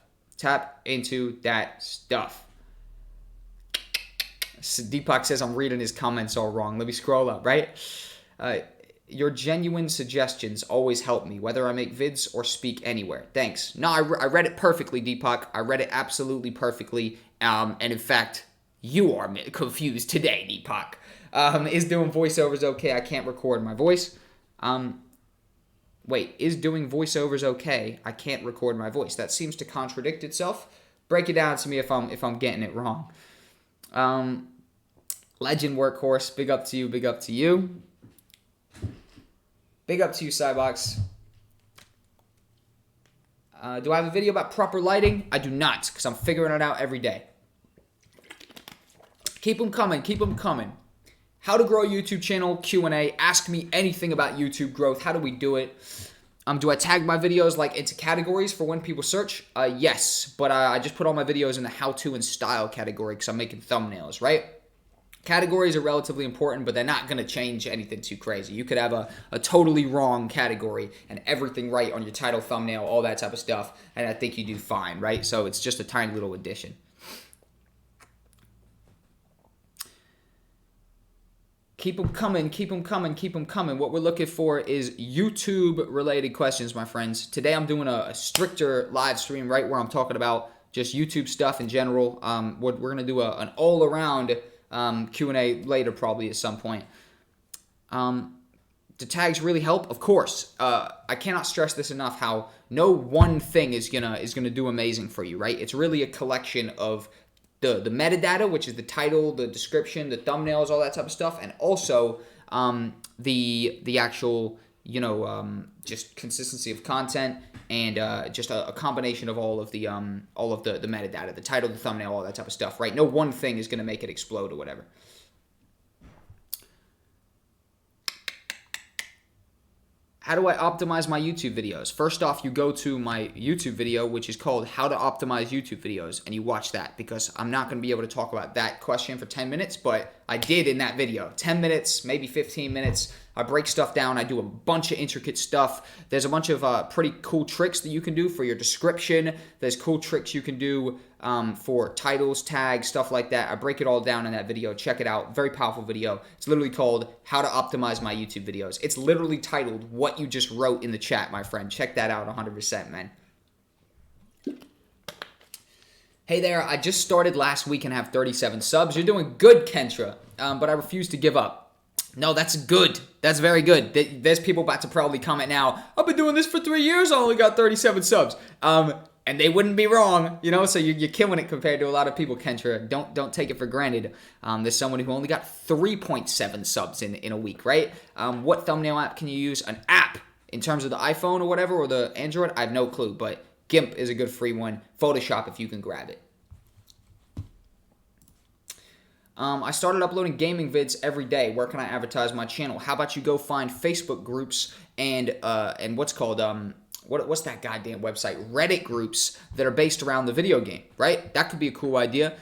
Deepak says I'm reading his comments all wrong. Let me scroll up, right? Your genuine suggestions always help me, whether I make vids or speak anywhere. Thanks. No, I read it perfectly, Deepak. I read it absolutely perfectly. And in fact, you are confused today, Deepak. Is doing voiceovers okay? I can't record my voice. Wait, is doing voiceovers okay? I can't record my voice. That seems to contradict itself. Break it down to me if I'm getting it wrong. Legend Workhorse, big up to you, big up to you. Big up to you, Cybox. Do I have a video about proper lighting? I do not, because I'm figuring it out every day. Keep them coming, keep them coming. How to grow a YouTube channel, Q&A. Ask me anything about YouTube growth. How do we do it? Do I tag my videos like into categories for when people search? Yes, but I just put all my videos in the how-to and style category because I'm making thumbnails, right? Categories are relatively important, but they're not going to change anything too crazy. You could have a totally wrong category and everything right on your title, thumbnail, all that type of stuff, and I think you do fine, right? So it's just a tiny little addition. Keep them coming, keep them coming, keep them coming. What we're looking for is YouTube-related questions, my friends. Today I'm doing a stricter live stream, right, where I'm talking about just YouTube stuff in general. We're going to do an all-around Q&A later probably at some point. Do tags really help? Of course. I cannot stress this enough how no one thing is gonna do amazing for you, right? It's really a collection of the metadata, which is the title, the description, the thumbnails, all that type of stuff, and also the actual, just consistency of content and just a combination of all of the metadata, the title, the thumbnail, all that type of stuff, right? No one thing is going to make it explode or whatever. How do I optimize my YouTube videos? First off, you go to my YouTube video, which is called How to Optimize YouTube Videos, and you watch that because I'm not going to be able to talk about that question for 10 minutes, but I did in that video. 10 minutes, maybe 15 minutes. I break stuff down. I do a bunch of intricate stuff. There's a bunch of pretty cool tricks that you can do for your description. There's cool tricks you can do for titles, tags, stuff like that. I break it all down in that video. Check it out. Very powerful video. It's literally called How to Optimize My YouTube Videos. It's literally titled what you just wrote in the chat, my friend. Check that out 100%, man. Hey there, I just started last week and have 37 subs. You're doing good, Kentra, but I refuse to give up. No, that's good. That's very good. There's people about to probably comment now, I've been doing this for 3 years, I only got 37 subs. And they wouldn't be wrong, so you're killing it compared to a lot of people, Kentra. Don't take it for granted. There's someone who only got 3.7 subs in a week, right? What thumbnail app can you use? An app in terms of the iPhone or whatever, or the Android? I have no clue, but GIMP is a good free one. Photoshop if you can grab it. I started uploading gaming vids every day. Where can I advertise my channel? How about you go find Facebook groups and what's called what's that goddamn website? Reddit groups that are based around the video game, right? That could be a cool idea.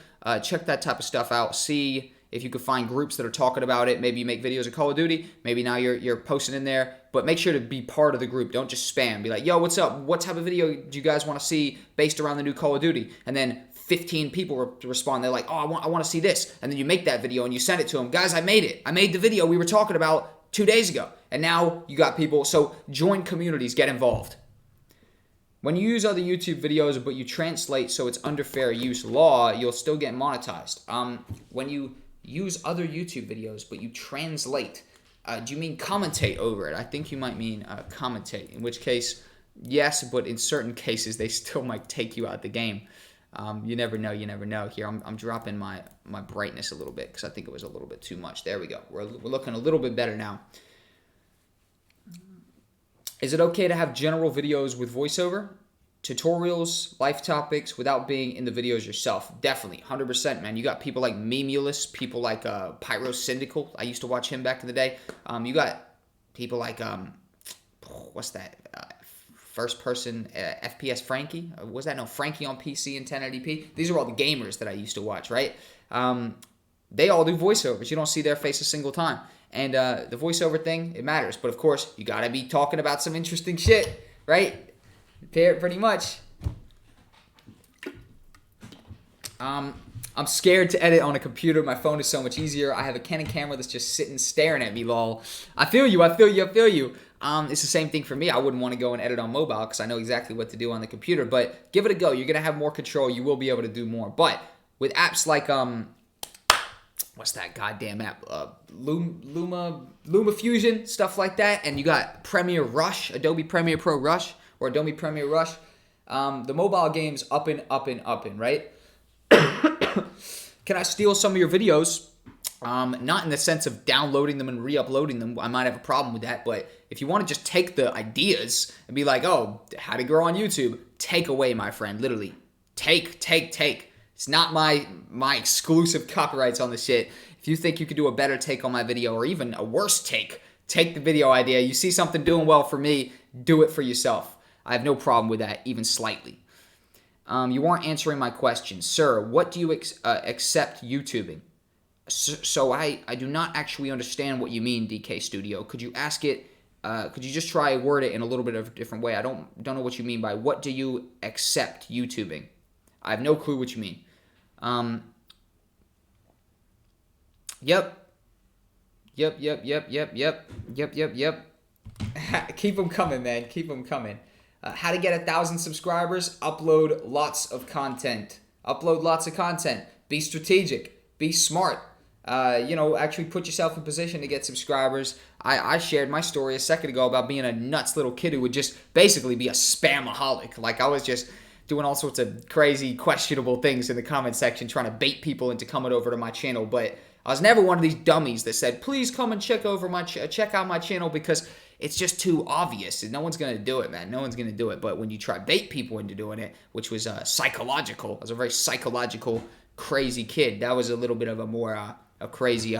Check that type of stuff out. See if you could find groups that are talking about it. Maybe you make videos of Call of Duty. Maybe now you're posting in there. But make sure to be part of the group. Don't just spam. Be like, yo, what's up? What type of video do you guys want to see based around the new Call of Duty? And then 15 people respond. They're like, oh, I want to see this. And then you make that video and you send it to them. Guys, I made it. I made the video we were talking about 2 days ago. And now you got people. So join communities. Get involved. When you use other YouTube videos but you translate so it's under fair use law, you'll still get monetized. When you use other YouTube videos but you translate, do you mean commentate over it? I think you might mean commentate, in which case, yes, but in certain cases they still might take you out the game. You never know, you never know. Here, I'm dropping my brightness a little bit because I think it was a little bit too much. There we go. We're looking a little bit better now. Is it okay to have general videos with voiceover? Tutorials, life topics, without being in the videos yourself? Definitely, 100%, man. You got people like Memulous, people like Pyro Syndical. I used to watch him back in the day. You got people like, what's that? First person FPS Frankie? Was that? No, Frankie on PC in 1080p. These are all the gamers that I used to watch, right? They all do voiceovers. You don't see their face a single time. And the voiceover thing, it matters. But of course, you gotta be talking about some interesting shit, right? Pretty much. I'm I'm scared to edit on a computer. My phone is so much easier. I have a Canon camera that's just sitting staring at me, lol. I feel you. It's the same thing for me. I wouldn't want to go and edit on mobile because I know exactly what to do on the computer. But give it a go. You're going to have more control. You will be able to do more. But with apps like, what's that goddamn app? Luma Fusion, stuff like that. And you got Premiere Rush, Adobe Premiere Pro Rush, or Adobe Premiere Rush. The mobile game's up and, right? Can I steal some of your videos? Not in the sense of downloading them and re-uploading them. I might have a problem with that. But if you want to just take the ideas and be like, oh, how to grow on YouTube, take away, my friend. Literally. Take. It's not my exclusive copyrights on the shit. If you think you could do a better take on my video or even a worse take the video idea. You see something doing well for me, do it for yourself. I have no problem with that, even slightly. You weren't answering my question. Sir, what do you accept YouTubing? So I do not actually understand what you mean, DK Studio. Could you ask it, could you just try word it in a little bit of a different way? I don't know what you mean by what do you accept YouTubing? I have no clue what you mean. Yep. Keep them coming, man. Keep them coming. How to get 1,000 subscribers? Upload lots of content. Be strategic. Be smart. Actually put yourself in position to get subscribers. I shared my story a second ago about being a nuts little kid who would just basically be a spamaholic. Like I was just doing all sorts of crazy, questionable things in the comment section, trying to bait people into coming over to my channel. But I was never one of these dummies that said, please come and check out my channel because it's just too obvious. No one's going to do it, man. No one's going to do it. But when you try to bait people into doing it, which was psychological, I was a very psychological, crazy kid. That was a little bit of a more, a crazy,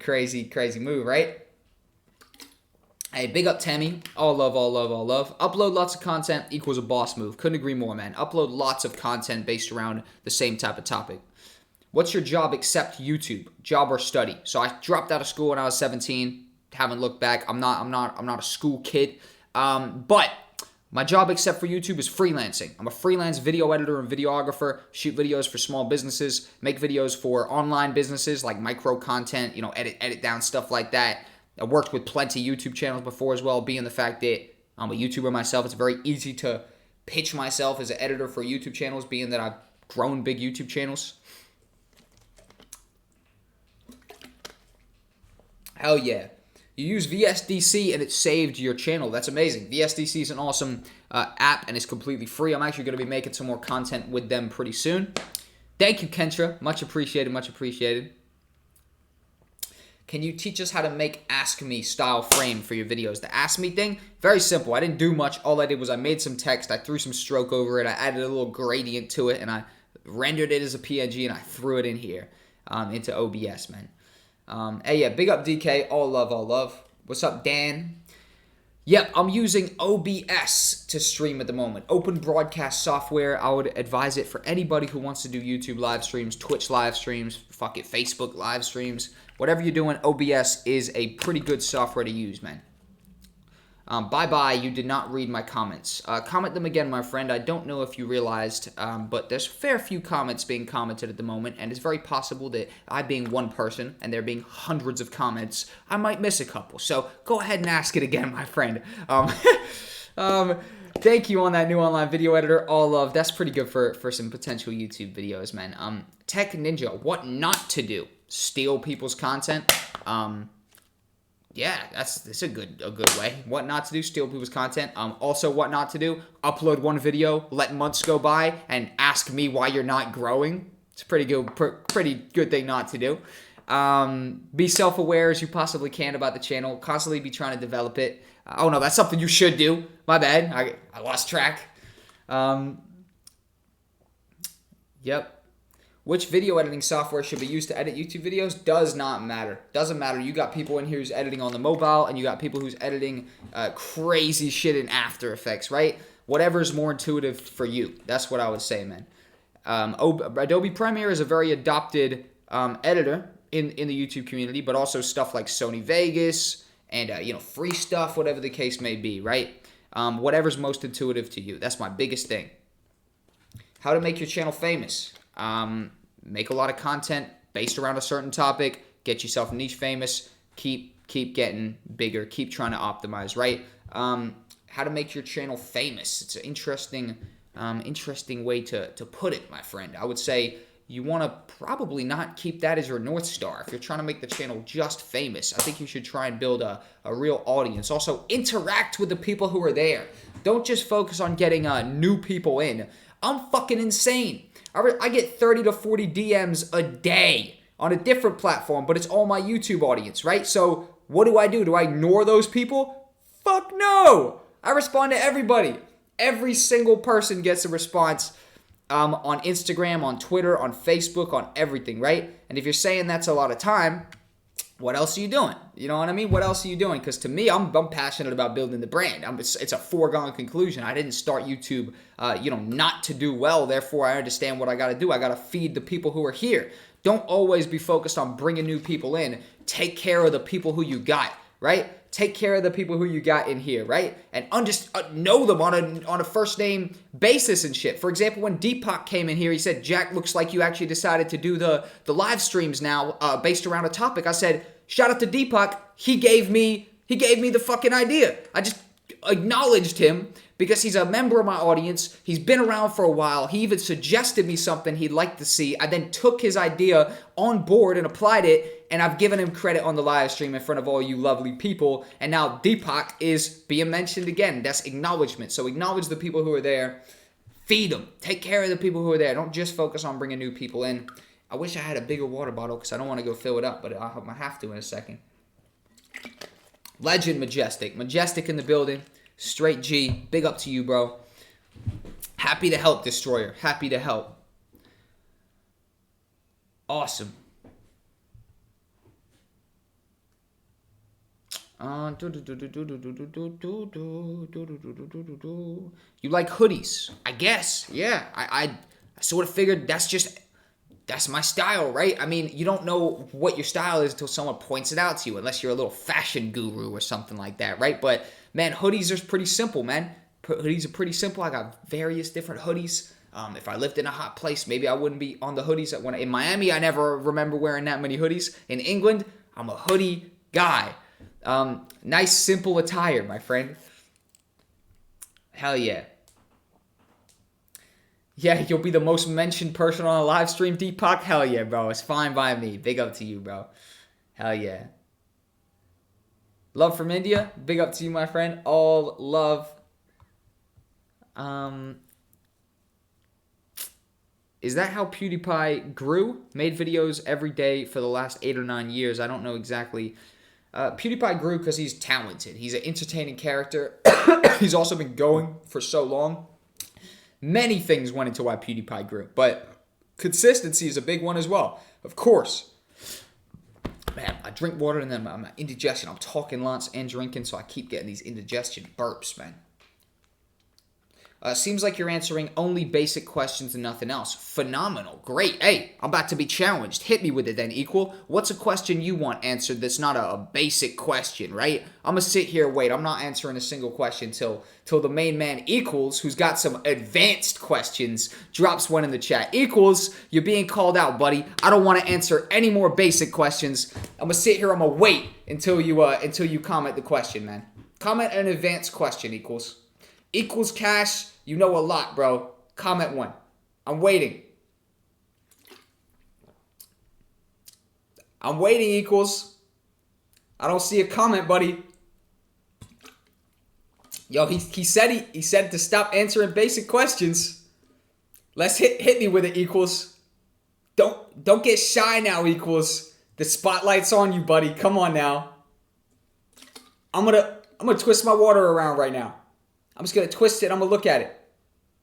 crazy move, right? Hey, big up Tammy. All love. Upload lots of content equals a boss move. Couldn't agree more, man. Upload lots of content based around the same type of topic. What's your job except YouTube? Job or study? So I dropped out of school when I was 17. Haven't looked back. I'm not a school kid. But my job except for YouTube is freelancing. I'm a freelance video editor and videographer. Shoot videos for small businesses. Make videos for online businesses like micro content. Edit down stuff like that. I worked with plenty YouTube channels before as well, being the fact that I'm a YouTuber myself. It's very easy to pitch myself as an editor for YouTube channels, being that I've grown big YouTube channels. Hell yeah. You use VSDC and it saved your channel. That's amazing. VSDC is an awesome app and it's completely free. I'm actually going to be making some more content with them pretty soon. Thank you, Kentra. Much appreciated. Can you teach us how to make Ask Me style frame for your videos? The Ask Me thing, very simple. I didn't do much. All I did was I made some text. I threw some stroke over it. I added a little gradient to it, and I rendered it as a PNG, and I threw it in here into OBS, man. Hey, yeah, big up DK. All love. What's up, Dan? Yep, I'm using OBS to stream at the moment. Open broadcast software. I would advise it for anybody who wants to do YouTube live streams, Twitch live streams, Facebook live streams. Whatever you're doing, OBS is a pretty good software to use, man. Bye-bye, you did not read my comments. Comment them again, my friend. I don't know if you realized, but there's a fair few comments being commented at the moment, and it's very possible that I being one person, and there being hundreds of comments, I might miss a couple. So go ahead and ask it again, my friend. Thank you on that new online video editor. All love. That's pretty good for some potential YouTube videos, man. Tech Ninja, what not to do? Steal people's content. Yeah, that's a good way. What not to do? Steal people's content. Also, what not to do? Upload one video, let months go by, and ask me why you're not growing. It's a pretty good thing not to do. Be self-aware as you possibly can about the channel. Constantly be trying to develop it. Oh no, that's something you should do. My bad. I lost track. Yep. Which video editing software should be used to edit YouTube videos? Does not matter. Doesn't matter. You got people in here who's editing on the mobile, and you got people who's editing crazy shit in After Effects, right? Whatever's more intuitive for you. That's what I would say, man. Adobe Premiere is a very adopted editor in the YouTube community, but also stuff like Sony Vegas and free stuff, whatever the case may be, right? Whatever's most intuitive to you. That's my biggest thing. How to make your channel famous. Make a lot of content based around a certain topic. Get yourself niche famous. Keep getting bigger. Keep trying to optimize, right? How to make your channel famous. It's an interesting way to put it, my friend. I would say you want to probably not keep that as your North Star. If you're trying to make the channel just famous, I think you should try and build a real audience. Also, interact with the people who are there. Don't just focus on getting new people in. I'm fucking insane. I get 30 to 40 DMs a day on a different platform, but it's all my YouTube audience, right? So what do? Do I ignore those people? Fuck no! I respond to everybody. Every single person gets a response. On Instagram, on Twitter, on Facebook, on everything, right? And if you're saying that's a lot of time, what else are you doing? You know what I mean? What else are you doing? Because to me, I'm passionate about building the brand. It's a foregone conclusion. I didn't start YouTube, not to do well. Therefore, I understand what I got to do. I got to feed the people who are here. Don't always be focused on bringing new people in. Take care of the people who you got, right? Take care of the people who you got in here, right? And know them on a first name basis and shit. For example, when Deepak came in here, he said, "Jack, looks like you actually decided to do the live streams now based around a topic." I said, shout out to Deepak. He gave me the fucking idea. I just acknowledged him because he's a member of my audience. He's been around for a while. He even suggested me something he'd like to see. I then took his idea on board and applied it, and I've given him credit on the live stream in front of all you lovely people. And now Deepak is being mentioned again. That's acknowledgement. So acknowledge the people who are there. Feed them. Take care of the people who are there. Don't just focus on bringing new people in. I wish I had a bigger water bottle because I don't want to go fill it up, but I have to in a second. Legend Majestic. Majestic in the building. Straight G. Big up to you, bro. Happy to help, Destroyer. Happy to help. Awesome. You like hoodies? I guess. Yeah. I sort of figured that's my style, right? I mean, you don't know what your style is until someone points it out to you, unless you're a little fashion guru or something like that, right? But, man, hoodies are pretty simple, man. Hoodies are pretty simple. I got various different hoodies. If I lived in a hot place, maybe I wouldn't be on the hoodies. In Miami, I never remember wearing that many hoodies. In England, I'm a hoodie guy. Nice, simple attire, my friend. Hell yeah. Yeah, you'll be the most mentioned person on a live stream, Deepak. Hell yeah, bro. It's fine by me. Big up to you, bro. Hell yeah. Love from India. Big up to you, my friend. All love. Is that how PewDiePie grew? Made videos every day for the last 8 or 9 years. I don't know exactly. PewDiePie grew because he's talented. He's an entertaining character. He's also been going for so long. Many things went into why PewDiePie grew, but consistency is a big one as well. Of course. Man, I drink water and then I'm indigestion. I'm talking lots and drinking, so I keep getting these indigestion burps, man. Seems like you're answering only basic questions and nothing else. Phenomenal. Great. Hey, I'm about to be challenged. Hit me with it then, Equal. What's a question you want answered that's not a basic question, right? I'm going to sit here and wait. I'm not answering a single question till the main man, Equals, who's got some advanced questions, drops one in the chat. Equals, you're being called out, buddy. I don't want to answer any more basic questions. I'm going to sit here. I'm going to wait until you comment the question, man. Comment an advanced question, Equals. Equals Cash, you know a lot, bro. Comment one. I'm waiting. I'm waiting, Equals. I don't see a comment, buddy. Yo, he said to stop answering basic questions. Let's hit me with it, Equals. Don't get shy now, Equals. The spotlight's on you, buddy. Come on now. I'm gonna twist my water around right now. I'm just going to twist it. I'm going to look at it.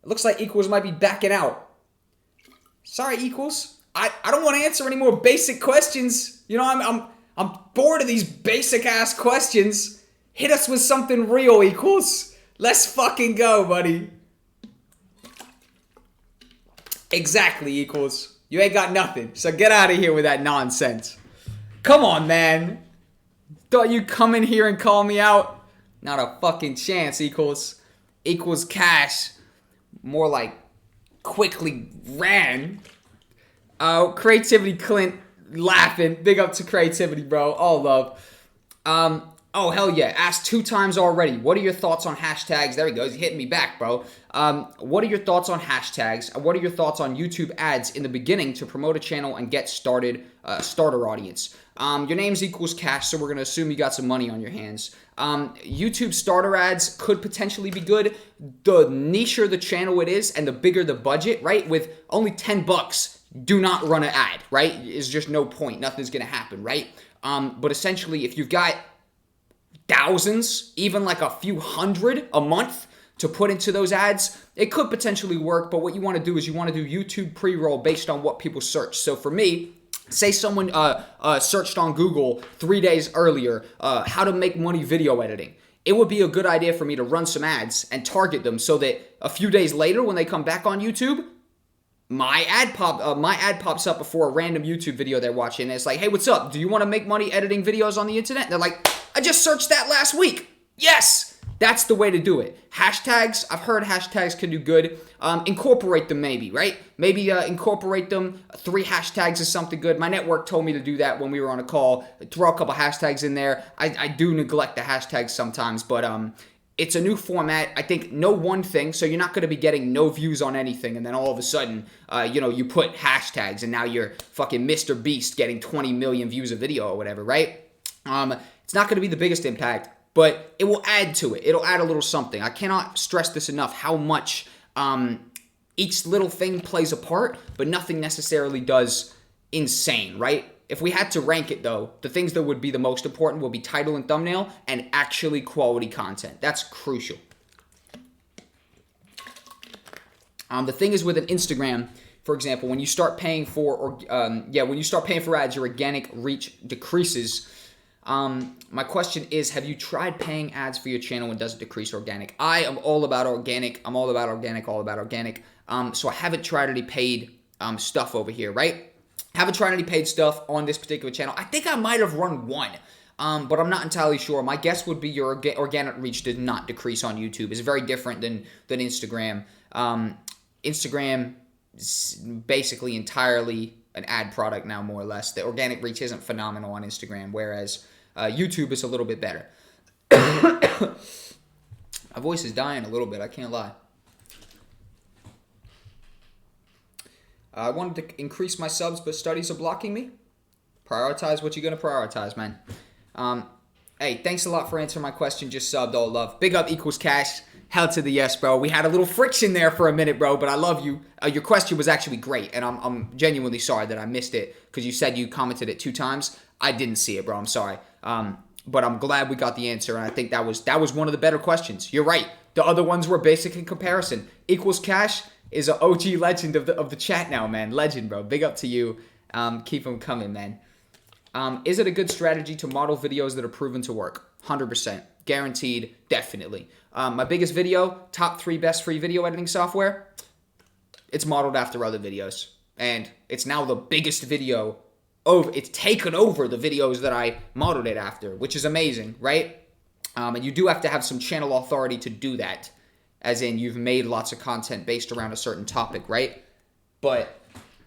It looks like Equals might be backing out. Sorry, Equals. I don't want to answer any more basic questions. You know, I'm bored of these basic-ass questions. Hit us with something real, Equals. Let's fucking go, buddy. Exactly, Equals. You ain't got nothing. So get out of here with that nonsense. Come on, man. Thought you'd come in here and call me out? Not a fucking chance, Equals. Equals Cash, more like quickly ran. Creativity Clint laughing. Big up to Creativity, bro. All love. Oh, hell yeah. Asked 2 times already. What are your thoughts on hashtags? There he goes. He's hitting me back, bro. What are your thoughts on hashtags? What are your thoughts on YouTube ads in the beginning to promote a channel and get started, starter audience? Your name's equals cash, so we're going to assume you got some money on your hands. YouTube starter ads could potentially be good. The nicher the channel it is and the bigger the budget, right? With only 10 bucks, do not run an ad, right? It's just no point. Nothing's going to happen, right? But essentially, if you've got thousands, even like a few hundred a month to put into those ads, it could potentially work. But what you want to do is you want to do YouTube pre-roll based on what people search. So for me, say someone searched on Google 3 days earlier, how to make money video editing. It would be a good idea for me to run some ads and target them so that a few days later when they come back on YouTube, my ad pops up before a random YouTube video they're watching. And it's like, hey, what's up? Do you want to make money editing videos on the internet? And they're like, I just searched that last week. Yes, that's the way to do it. Hashtags, I've heard hashtags can do good. Incorporate them maybe, right? Maybe incorporate them. 3 hashtags is something good. My network told me to do that when we were on a call. Throw a couple hashtags in there. I do neglect the hashtags sometimes, but it's a new format. I think no one thing, so you're not going to be getting no views on anything, and then all of a sudden, you put hashtags, and now you're fucking Mr. Beast getting 20 million views a video or whatever, right? It's not going to be the biggest impact, but it will add to it. It'll add a little something. I cannot stress this enough, how much each little thing plays a part, but nothing necessarily does insane, right? If we had to rank it, though, the things that would be the most important will be title and thumbnail and actually quality content. That's crucial. The thing is with an Instagram, for example, when you start paying for ads, your organic reach decreases. My question is, have you tried paying ads for your channel and does it decrease organic? I am all about organic. I'm all about organic. So I haven't tried any paid stuff over here, right? Haven't tried any paid stuff on this particular channel. I think I might have run one, but I'm not entirely sure. My guess would be your organic reach did not decrease on YouTube. It's very different than Instagram. Instagram is basically entirely an ad product now, more or less. The organic reach isn't phenomenal on Instagram, whereas YouTube is a little bit better. My voice is dying a little bit, I can't lie. I wanted to increase my subs, but studies are blocking me. Prioritize what you're going to prioritize, man. Hey, thanks a lot for answering my question. Just subbed, all love. Big up equals cash. Hell to the yes, bro. We had a little friction there for a minute, bro, but I love you. Your question was actually great, and I'm genuinely sorry that I missed it because you said you commented it 2 times. I didn't see it, bro. I'm sorry. But I'm glad we got the answer, and I think that was one of the better questions. You're right. The other ones were basic in comparison. Equals cash is an OG legend of the chat now, man. Legend, bro. Big up to you. Keep them coming, man. Is it a good strategy to model videos that are proven to work? 100%. Guaranteed. Definitely. My biggest video, top 3 best free video editing software, it's modeled after other videos. And it's now the biggest video. It's taken over the videos that I modeled it after, which is amazing, right? And you do have to have some channel authority to do that. As in, you've made lots of content based around a certain topic, right? But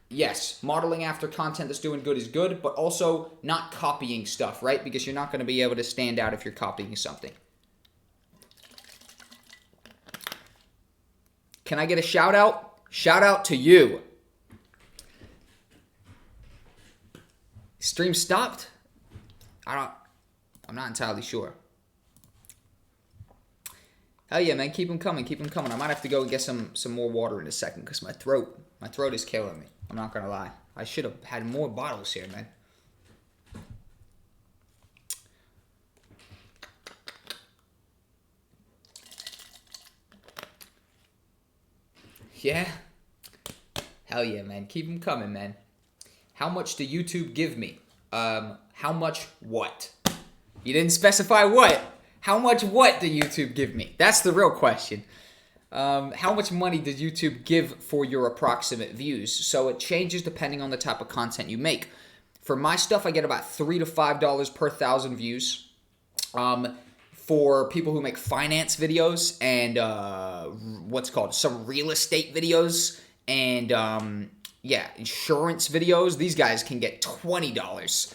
yes, modeling after content that's doing good is good, but also not copying stuff, right? Because you're not going to be able to stand out if you're copying something. Can I get a shout out? Shout out to you. Stream stopped? I'm not entirely sure. Hell yeah, man. Keep them coming. Keep them coming. I might have to go and get some more water in a second because my throat is killing me. I'm not going to lie. I should have had more bottles here, man. Yeah? Hell yeah, man. Keep them coming, man. How much do YouTube give me? How much what? You didn't specify what. How much what did YouTube give me? That's the real question. How much money does YouTube give for your approximate views? So it changes depending on the type of content you make. For my stuff, I get about $3 to $5 per 1,000 views. For people who make finance videos and some real estate videos and yeah, insurance videos, these guys can get $20,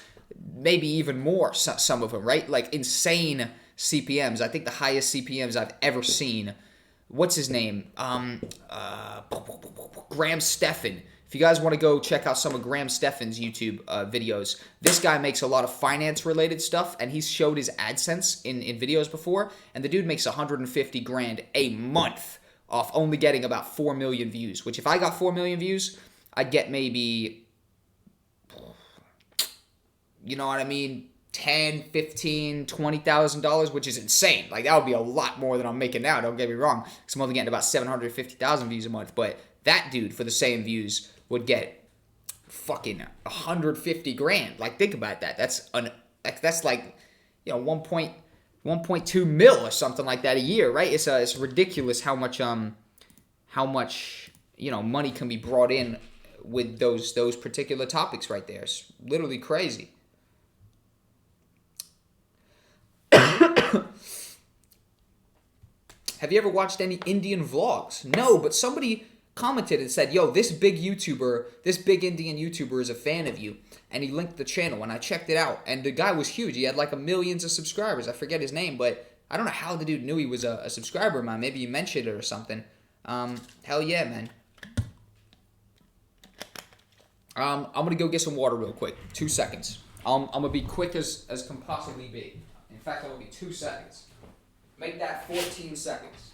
maybe even more, some of them, right? Like insane CPMs. I think the highest CPMs I've ever seen. What's his name? Graham Stephan. If you guys want to go check out some of Graham Stephan's YouTube videos, this guy makes a lot of finance-related stuff, and he's showed his AdSense in videos before, and the dude makes 150 grand a month off only getting about 4 million views, which if I got 4 million views, I'd get maybe, you know what I mean, $10, $15, $20,000, which is insane. Like, that would be a lot more than I'm making now, don't get me wrong, because I'm only getting about 750,000 views a month, but that dude, for the same views, would get fucking 150 grand. Like, think about that. That's like, you know, 1.2 mil or something like that a year, right? It's ridiculous how much you know, money can be brought in with those particular topics right there. It's literally crazy. Have you ever watched any Indian vlogs? No, but somebody commented and said, yo, this big Indian YouTuber is a fan of you, and he linked the channel, and I checked it out, and the guy was huge. He had like millions of subscribers. I forget his name, but I don't know how the dude knew he was a subscriber of mine. Maybe you mentioned it or something. Hell yeah, man. I'm gonna go get some water real quick. 2 seconds. I'm gonna be quick as can possibly be. In fact, it will be 2 seconds. Make that 14 seconds.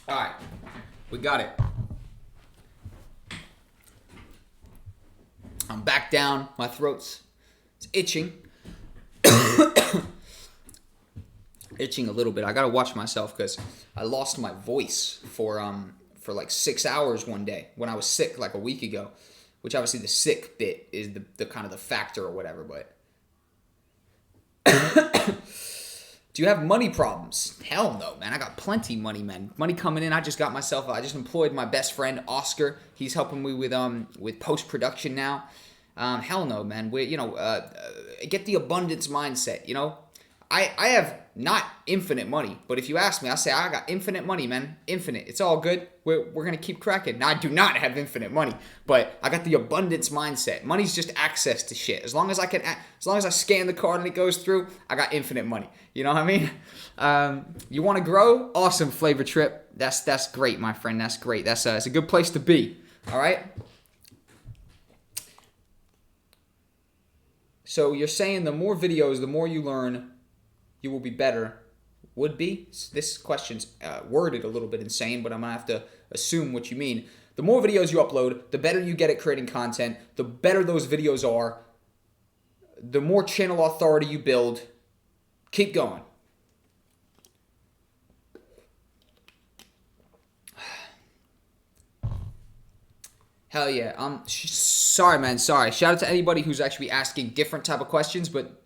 All right, we got it. I'm back down. My throat's itching. Itching a little bit. I gotta watch myself because I lost my voice for like 6 hours one day when I was sick like a week ago. Which obviously the sick bit is the kind of the factor or whatever, but do you have money problems? Hell no, man. I got plenty money, man. Money coming in. I just employed my best friend, Oscar. He's helping me with post-production now. Hell no, man. Get the abundance mindset, you know? I have not infinite money, but if you ask me, I say I got infinite money, man. Infinite. It's all good. We're going to keep cracking. Now, I do not have infinite money, but I got the abundance mindset. Money's just access to shit. As long as I scan the card and it goes through, I got infinite money. You know what I mean? You want to grow? Awesome, Flavor Trip. That's great, my friend. That's great. It's a good place to be. All right? So you're saying the more videos, the more you learn, you will be better. Would be? This question's worded a little bit insane, but I'm going to have to assume what you mean. The more videos you upload, the better you get at creating content, the better those videos are, the more channel authority you build. Keep going. Hell yeah. Sorry, man. Sorry. Shout out to anybody who's actually asking different type of questions, but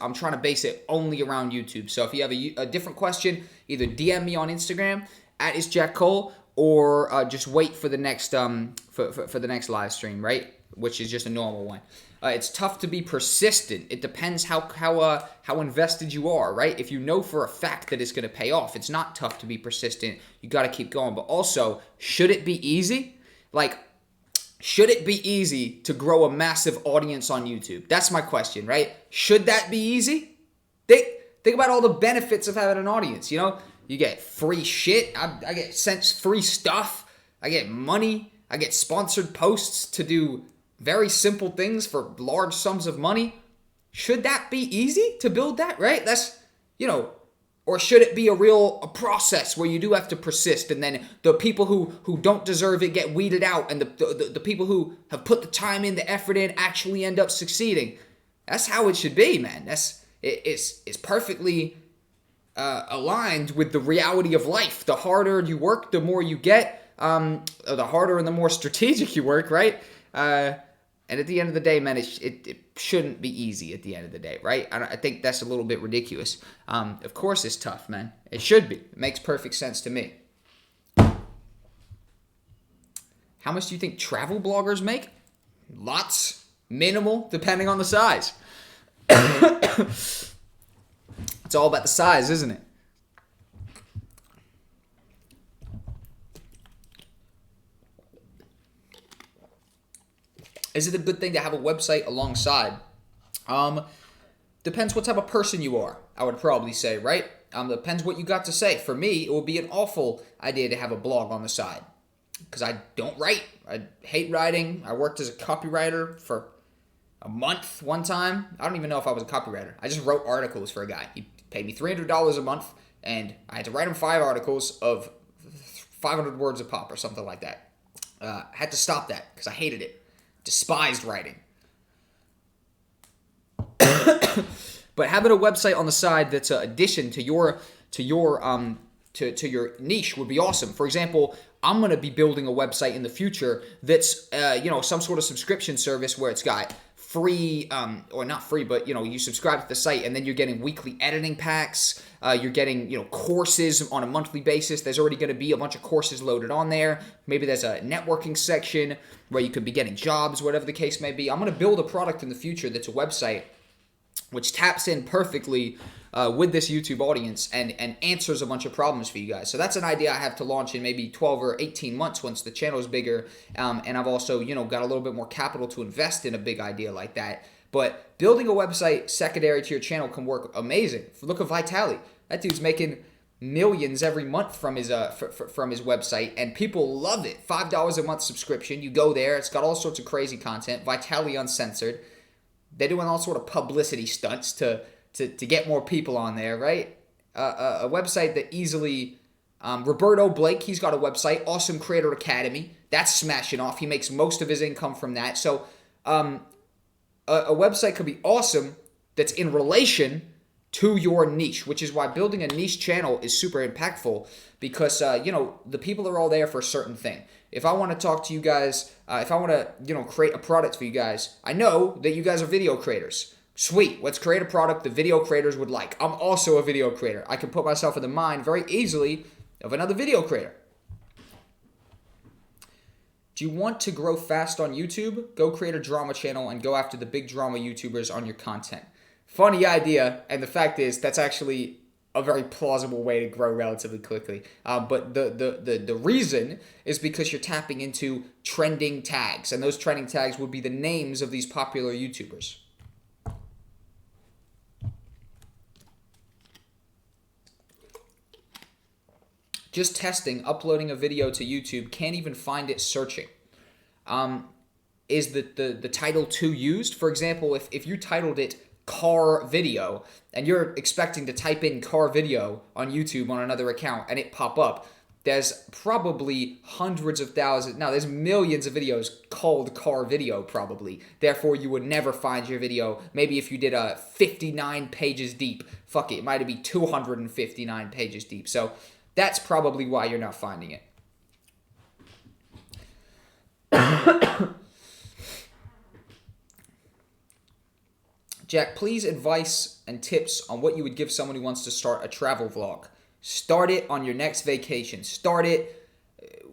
I'm trying to base it only around YouTube. So if you have a different question, either DM me on Instagram at ItsJackCole, or just wait for the next for the next live stream, right? Which is just a normal one. It's tough to be persistent. It depends how invested you are, right? If you know for a fact that it's going to pay off, it's not tough to be persistent. You got to keep going. But also, should it be easy? Like, should it be easy to grow a massive audience on YouTube? That's my question, right? Should that be easy? Think about all the benefits of having an audience, you know? You get free shit. I get sent free stuff. I get money. I get sponsored posts to do very simple things for large sums of money. Should that be easy to build that, right? That's, or should it be a process where you do have to persist, and then the people who don't deserve it get weeded out, and the people who have put the time in, the effort in, actually end up succeeding? That's how it should be, man. It's perfectly aligned with the reality of life. The harder you work, the more you get. The harder and the more strategic you work, right? And at the end of the day, man, it shouldn't be easy at the end of the day, right? I think that's a little bit ridiculous. Of course it's tough, man. It should be. It makes perfect sense to me. How much do you think travel bloggers make? Lots. Minimal, depending on the size. It's all about the size, isn't it? Is it a good thing to have a website alongside? Depends what type of person you are, I would probably say, right? Depends what you got to say. For me, it would be an awful idea to have a blog on the side, because I don't write. I hate writing. I worked as a copywriter for a month one time. I don't even know if I was a copywriter. I just wrote articles for a guy. He paid me $300 a month, and I had to write him 5 articles of 500 words a pop or something like that. I had to stop that because I hated it. Despised writing. But having a website on the side that's an addition to your niche would be awesome. For example, I'm going to be building a website in the future that's some sort of subscription service where it's got free, or not free, but you subscribe to the site and then you're getting weekly editing packs. You're getting courses on a monthly basis. There's already going to be a bunch of courses loaded on there. Maybe there's a networking section where you could be getting jobs, whatever the case may be. I'm going to build a product in the future that's a website which taps in perfectly with this YouTube audience and answers a bunch of problems for you guys. So that's an idea I have to launch in maybe 12 or 18 months once the channel is bigger. And I've also, got a little bit more capital to invest in a big idea like that. But building a website secondary to your channel can work amazing. Look at Vitaly. That dude's making millions every month from his website, and people love it. $5 a month subscription. You go there. It's got all sorts of crazy content. Vitaly Uncensored. They're doing all sort of publicity stunts to get more people on there, right? A website that easily... Roberto Blake, he's got a website, Awesome Creator Academy. That's smashing off. He makes most of his income from that. So a website could be awesome that's in relation to your niche, which is why building a niche channel is super impactful, because, the people are all there for a certain thing. If I want to talk to you guys, if I want to, create a product for you guys, I know that you guys are video creators. Sweet, let's create a product the video creators would like. I'm also a video creator. I can put myself in the mind very easily of another video creator. Do you want to grow fast on YouTube? Go create a drama channel and go after the big drama YouTubers on your content. Funny idea, and the fact is that's actually a very plausible way to grow relatively quickly. But the reason is because you're tapping into trending tags, and those trending tags would be the names of these popular YouTubers. Just testing, uploading a video to YouTube, can't even find it searching. Is the title too used? For example, if you titled it car video and you're expecting to type in car video on YouTube on another account and it pop up, there's probably hundreds of thousands, now there's millions of videos called car video probably. Therefore, you would never find your video. Maybe if you did a 59 pages deep, fuck it might be 259 pages deep. So that's probably why you're not finding it. Jack, please advice and tips on what you would give someone who wants to start a travel vlog. Start it on your next vacation. Start it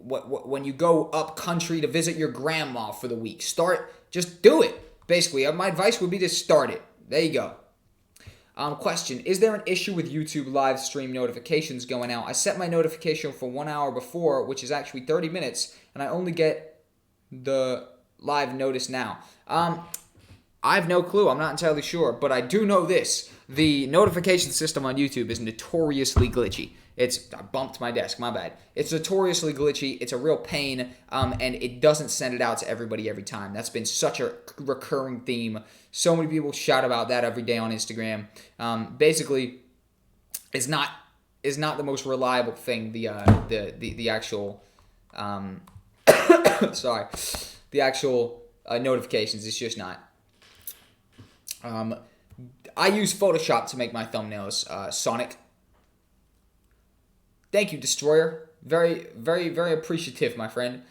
when you go up country to visit your grandma for the week. Just do it. Basically, my advice would be to start it. There you go. Question, is there an issue with YouTube live stream notifications going out? I set my notification for 1 hour before, which is actually 30 minutes, and I only get the live notice now. I have no clue. I'm not entirely sure, but I do know this. the notification system on YouTube is notoriously glitchy. I bumped my desk, my bad. It's notoriously glitchy. It's a real pain, and it doesn't send it out to everybody every time. That's been such a recurring theme. So many people shout about that every day on Instagram. Basically, it's not the most reliable thing. The actual sorry, the actual notifications. It's just not. I use Photoshop to make my thumbnails. Sonic. Thank you, Destroyer. Very, very, very appreciative, my friend.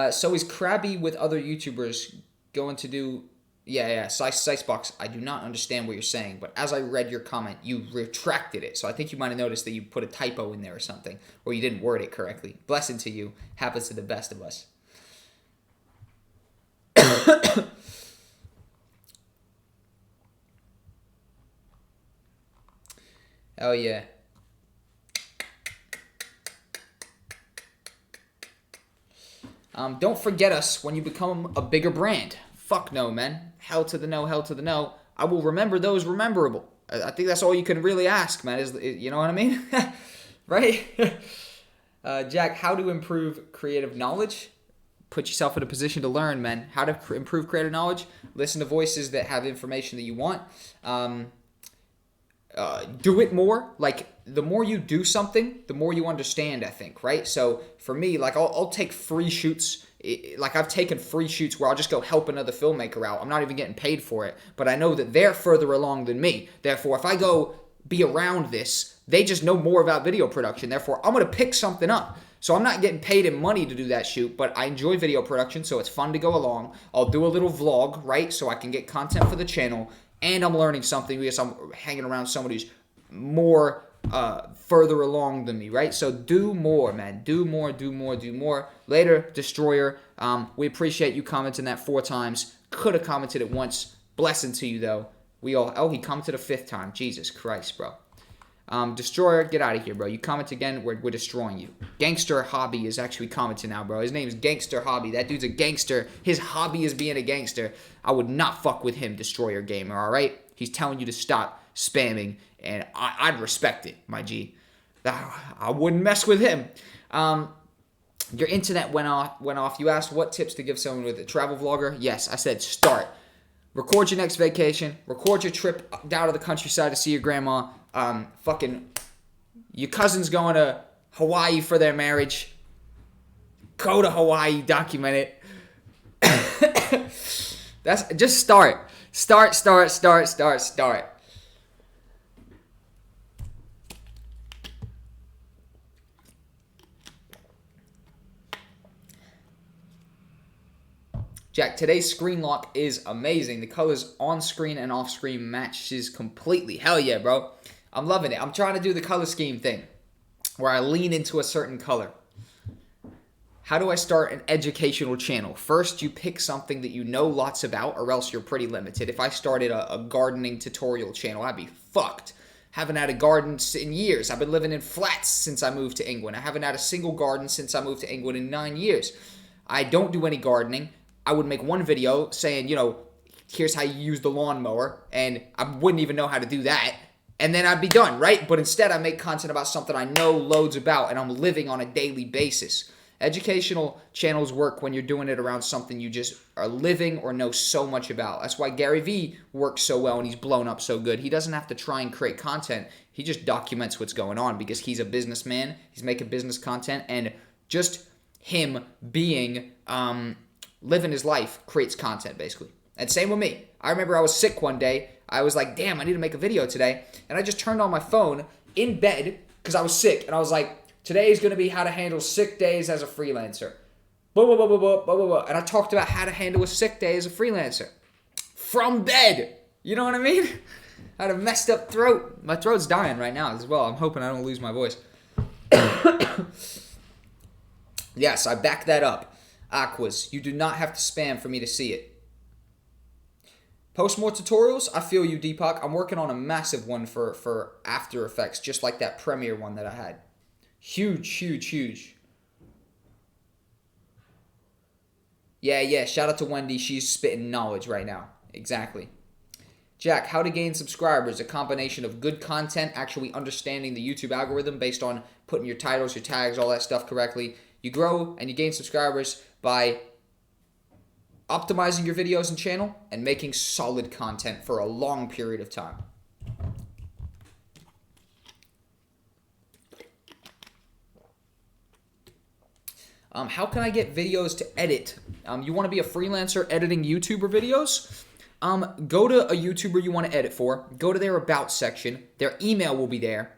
So is Krabby with other YouTubers going to do... Yeah, Sicebox, I do not understand what you're saying, but as I read your comment, you retracted it. So I think you might have noticed that you put a typo in there or something, or you didn't word it correctly. Blessing to you. Happens to the best of us. Oh, yeah. Don't forget us when you become a bigger brand. Fuck no, man. Hell to the no, hell to the no. I will remember those rememberable. I think that's all you can really ask, man. Is you know what I mean? Right? Jack, how to improve creative knowledge? Put yourself in a position to learn, man. How to improve creative knowledge? Listen to voices that have information that you want. Do it more. Like, the more you do something, the more you understand, I think, right? So for me, like, I'll take free shoots. Like, I've taken free shoots where I'll just go help another filmmaker out. I'm not even getting paid for it, but I know that they're further along than me. Therefore, if I go be around this, they just know more about video production. Therefore, I'm going to pick something up. So I'm not getting paid in money to do that shoot, but I enjoy video production, so it's fun to go along. I'll do a little vlog, right? So I can get content for the channel, and I'm learning something because I'm hanging around somebody who's more further along than me, right? So do more, man. Do more, do more, do more. Later, Destroyer, we appreciate you commenting that 4 times. Could have commented it once. Blessing to you, though. He commented a 5th time. Jesus Christ, bro. Destroyer, get out of here, bro. You comment again, we're destroying you. Gangster Hobby is actually commenting now, bro. His name is Gangster Hobby. That dude's a gangster. His hobby is being a gangster. I would not fuck with him, Destroyer Gamer, all right? He's telling you to stop spamming, and I'd respect it, my G. I wouldn't mess with him. Your internet went off. You asked what tips to give someone with a travel vlogger. Yes, I said start. Record your next vacation. Record your trip down to the countryside to see your grandma. Your cousin's going to Hawaii for their marriage. Go to Hawaii, document it. That's just start. Start. Jack, today's screen lock is amazing. The colors on screen and off screen matches completely. Hell yeah, bro. I'm loving it. I'm trying to do the color scheme thing where I lean into a certain color. How do I start an educational channel? First, you pick something that you know lots about, or else you're pretty limited. If I started a gardening tutorial channel, I'd be fucked. Haven't had a garden in years. I've been living in flats since I moved to England. I haven't had a single garden since I moved to England in 9 years. I don't do any gardening. I would make one video saying, here's how you use the lawnmower, and I wouldn't even know how to do that. And then I'd be done, right? But instead, I make content about something I know loads about, and I'm living on a daily basis. Educational channels work when you're doing it around something you just are living or know so much about. That's why Gary Vee works so well and he's blown up so good. He doesn't have to try and create content. He just documents what's going on because he's a businessman. He's making business content, and just him being, living his life creates content, basically. And same with me. I remember I was sick one day. I was like, damn, I need to make a video today. And I just turned on my phone in bed because I was sick. And I was like, today is going to be how to handle sick days as a freelancer. Blah, blah, blah, blah, blah, blah, blah. And I talked about how to handle a sick day as a freelancer. From bed. You know what I mean? I had a messed up throat. My throat's dying right now as well. I'm hoping I don't lose my voice. Yes, I back that up. Aquas, you do not have to spam for me to see it. Post more tutorials? I feel you, Deepak. I'm working on a massive one for After Effects, just like that Premiere one that I had. Huge, huge, huge. Yeah. Shout out to Wendy. She's spitting knowledge right now. Exactly. Jack, how to gain subscribers? A combination of good content, actually understanding the YouTube algorithm based on putting your titles, your tags, all that stuff correctly. You grow and you gain subscribers by optimizing your videos and channel and making solid content for a long period of time. How can I get videos to edit? You want to be a freelancer editing YouTuber videos? Go to a YouTuber you want to edit for. Go to their About section. Their email will be there.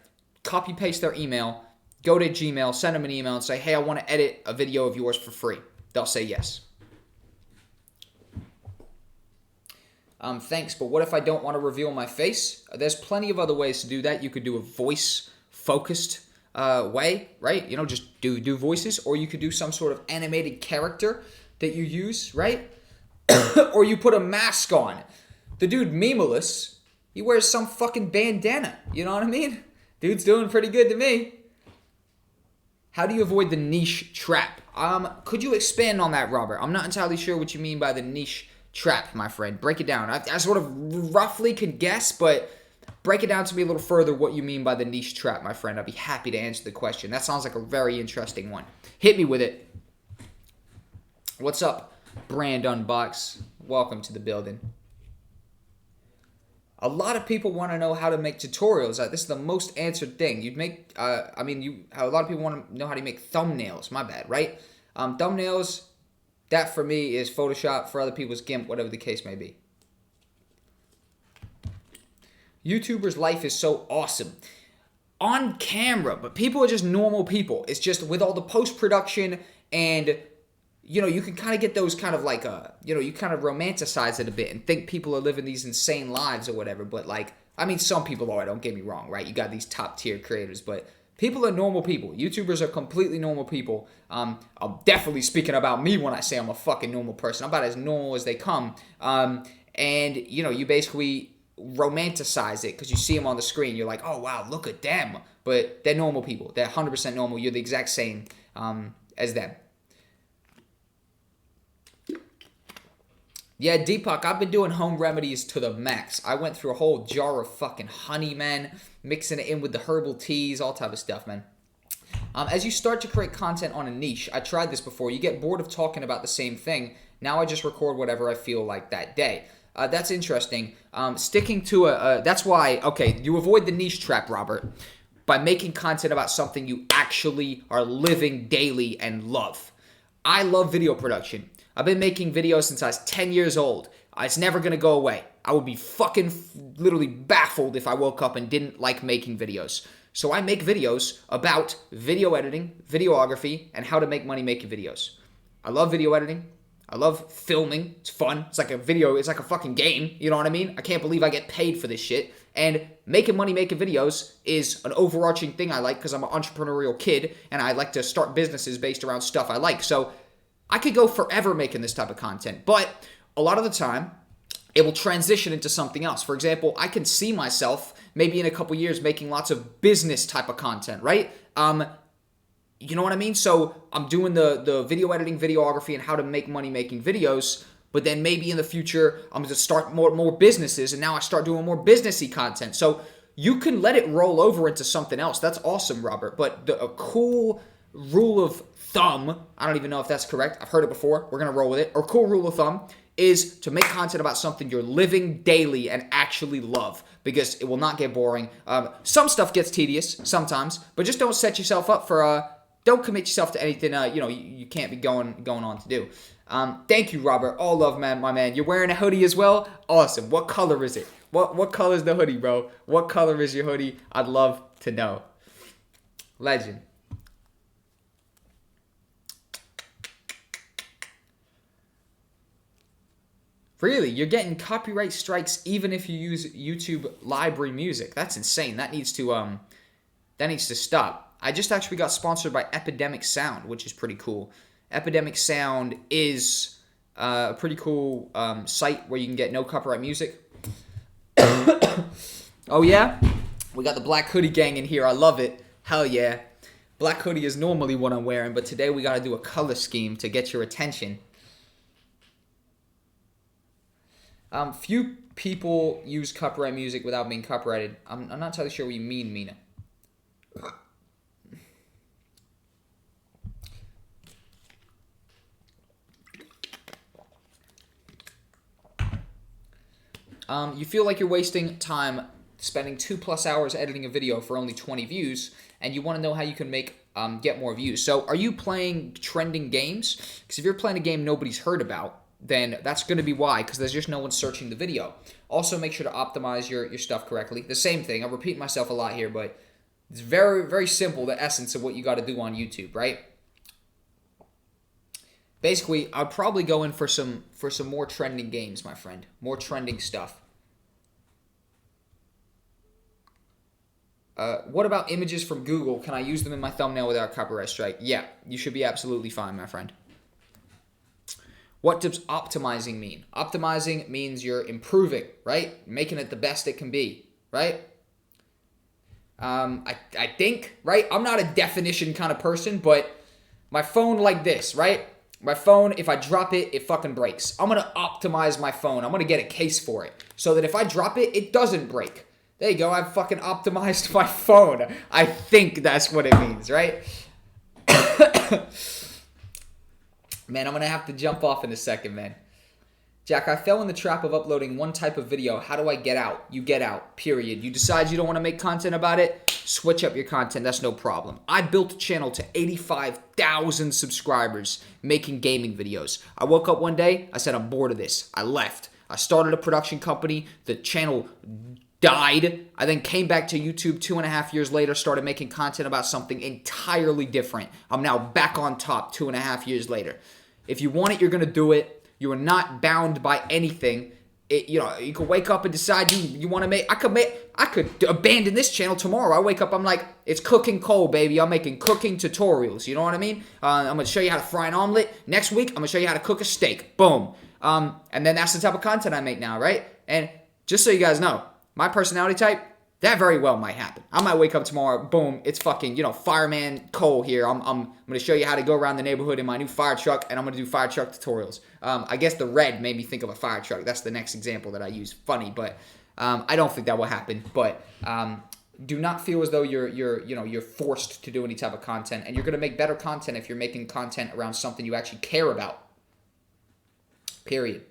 Copy paste their email. Go to Gmail. Send them an email and say, hey, I want to edit a video of yours for free. They'll say yes. Thanks, but what if I don't want to reveal my face? There's plenty of other ways to do that. You could do a voice-focused way, right? You know, just do voices, or you could do some sort of animated character that you use, right? Or you put a mask on. The dude Memeless, he wears some fucking bandana. You know what I mean? Dude's doing pretty good to me. How do you avoid the niche trap? Could you expand on that, Robert? I'm not entirely sure what you mean by the niche trap, my friend. Break it down. I sort of roughly can guess, but break it down to me a little further what you mean by the niche trap, my friend. I'd be happy to answer the question. That sounds like a very interesting one. Hit me with it. What's up, Brand Unbox? Welcome to the building. A lot of people want to know how to make tutorials. This is the most answered thing. You'd make, a lot of people want to know how to make thumbnails. My bad, right? Thumbnails, that for me is Photoshop. For other people is GIMP, whatever the case may be. YouTubers' life is so awesome on camera, but people are just normal people. It's just with all the post-production and, you know, you can kind of get those kind of like, you kind of romanticize it a bit and think people are living these insane lives or whatever. But like, I mean, some people are, don't get me wrong, right? You got these top tier creators, but people are normal people. YouTubers are completely normal people. I'm definitely speaking about me when I say I'm a fucking normal person. I'm about as normal as they come. And, you know, you basically romanticize it because you see them on the screen. You're like, oh, wow, look at them. But they're normal people. They're 100% normal. You're the exact same as them. Yeah, Deepak, I've been doing home remedies to the max. I went through a whole jar of fucking honey, man. Mixing it in with the herbal teas, all type of stuff, man. As you start to create content on a niche, I tried this before. You get bored of talking about the same thing. Now I just record whatever I feel like that day. That's interesting. Sticking to that's why, okay, you avoid the niche trap, Robert, by making content about something you actually are living daily and love. I love video production. I've been making videos since I was 10 years old. It's never going to go away. I would be fucking literally baffled if I woke up and didn't like making videos. So I make videos about video editing, videography, and how to make money making videos. I love video editing. I love filming. It's fun. It's like a video. It's like a fucking game. You know what I mean? I can't believe I get paid for this shit. And making money making videos is an overarching thing I like because I'm an entrepreneurial kid and I like to start businesses based around stuff I like. So I could go forever making this type of content, but a lot of the time, it will transition into something else. For example, I can see myself maybe in a couple years making lots of business type of content, right? You know what I mean? So I'm doing the video editing, videography, and how to make money making videos, but then maybe in the future, I'm going to start more businesses, and now I start doing more businessy content. So you can let it roll over into something else. That's awesome, Robert, but a cool rule of thumb, I don't even know if that's correct. I've heard it before. We're going to roll with it. Or cool rule of thumb is to make content about something you're living daily and actually love because it will not get boring. Some stuff gets tedious sometimes, but just don't set yourself up for, don't commit yourself to anything, you can't be going on to do. Thank you, Robert. All love, man, my man. You're wearing a hoodie as well? Awesome. What color is it? What color is the hoodie, bro? What color is your hoodie? I'd love to know. Legend. Really? You're getting copyright strikes even if you use YouTube library music. That's insane. That needs to stop. I just actually got sponsored by Epidemic Sound, which is pretty cool. Epidemic Sound is a pretty cool site where you can get no copyright music. Oh yeah? We got the Black Hoodie gang in here. I love it. Hell yeah. Black hoodie is normally what I'm wearing, but today we got to do a color scheme to get your attention. Few people use copyright music without being copyrighted. I'm not entirely sure what you mean, Mina. You feel like you're wasting time spending 2+ hours editing a video for only 20 views, and you want to know how you can get more views. So are you playing trending games? Because if you're playing a game nobody's heard about, then that's going to be why, because there's just no one searching the video. Also, make sure to optimize your stuff correctly. The same thing. I'm repeating myself a lot here, but it's very, very simple, the essence of what you got to do on YouTube, right? Basically, I'd probably go in for some more trending games, my friend. More trending stuff. What about images from Google? Can I use them in my thumbnail without copyright strike? Yeah, you should be absolutely fine, my friend. What does optimizing mean? Optimizing means you're improving, right? Making it the best it can be, right? I think, right? I'm not a definition kind of person, but my phone like this, right? My phone, if I drop it, it fucking breaks. I'm going to optimize my phone. I'm going to get a case for it so that if I drop it, it doesn't break. There you go. I've fucking optimized my phone. I think that's what it means, right? Man, I'm going to have to jump off in a second, man. Jack, I fell in the trap of uploading one type of video. How do I get out? You get out, period. You decide you don't want to make content about it, switch up your content. That's no problem. I built a channel to 85,000 subscribers making gaming videos. I woke up one day. I said, I'm bored of this. I left. I started a production company. The channel died. I then came back to YouTube 2.5 years later, started making content about something entirely different. I'm now back on top 2.5 years later. If you want it, you're going to do it. You are not bound by anything. You could wake up and decide you want to make. I could abandon this channel tomorrow. I wake up, I'm like, it's cooking coal, baby. I'm making cooking tutorials. You know what I mean? I'm gonna show you how to fry an omelet. Next week, I'm gonna show you how to cook a steak. Boom. And then that's the type of content I make now, right? And just so you guys know, my personality type, that very well might happen. I might wake up tomorrow, boom, it's fucking, fireman Cole here. I'm going to show you how to go around the neighborhood in my new fire truck, and I'm going to do fire truck tutorials. I guess the red made me think of a fire truck. That's the next example that I use. Funny, but I don't think that will happen. But do not feel as though you're forced to do any type of content, and you're going to make better content if you're making content around something you actually care about. Period.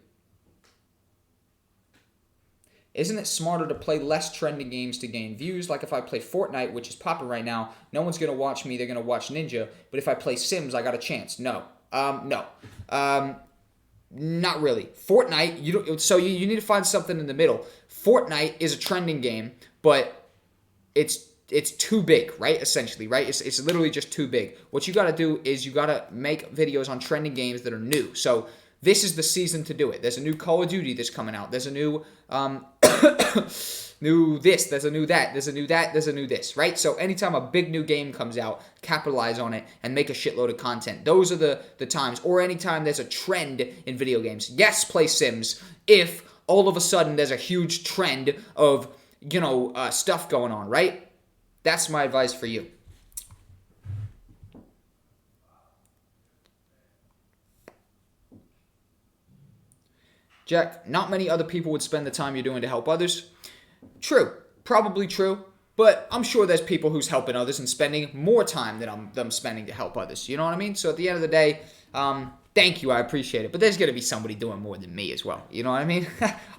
Isn't it smarter to play less trending games to gain views? Like if I play Fortnite, which is popping right now, no one's going to watch me. They're going to watch Ninja. But if I play Sims, I got a chance. No. Not really. Fortnite, you need to find something in the middle. Fortnite is a trending game, but it's too big, right? Essentially, right? It's literally just too big. What you got to do is you got to make videos on trending games that are new. So this is the season to do it. There's a new Call of Duty that's coming out. There's a new new this, there's a new that, there's a new that, there's a new this, right? So anytime a big new game comes out, capitalize on it and make a shitload of content. Those are the times. Or anytime there's a trend in video games. Yes, play Sims if all of a sudden there's a huge trend of, stuff going on, right? That's my advice for you. Jack, not many other people would spend the time you're doing to help others. True. Probably true. But I'm sure there's people who's helping others and spending more time than I'm spending to help others. You know what I mean? So at the end of the day, thank you. I appreciate it. But there's going to be somebody doing more than me as well. You know what I mean?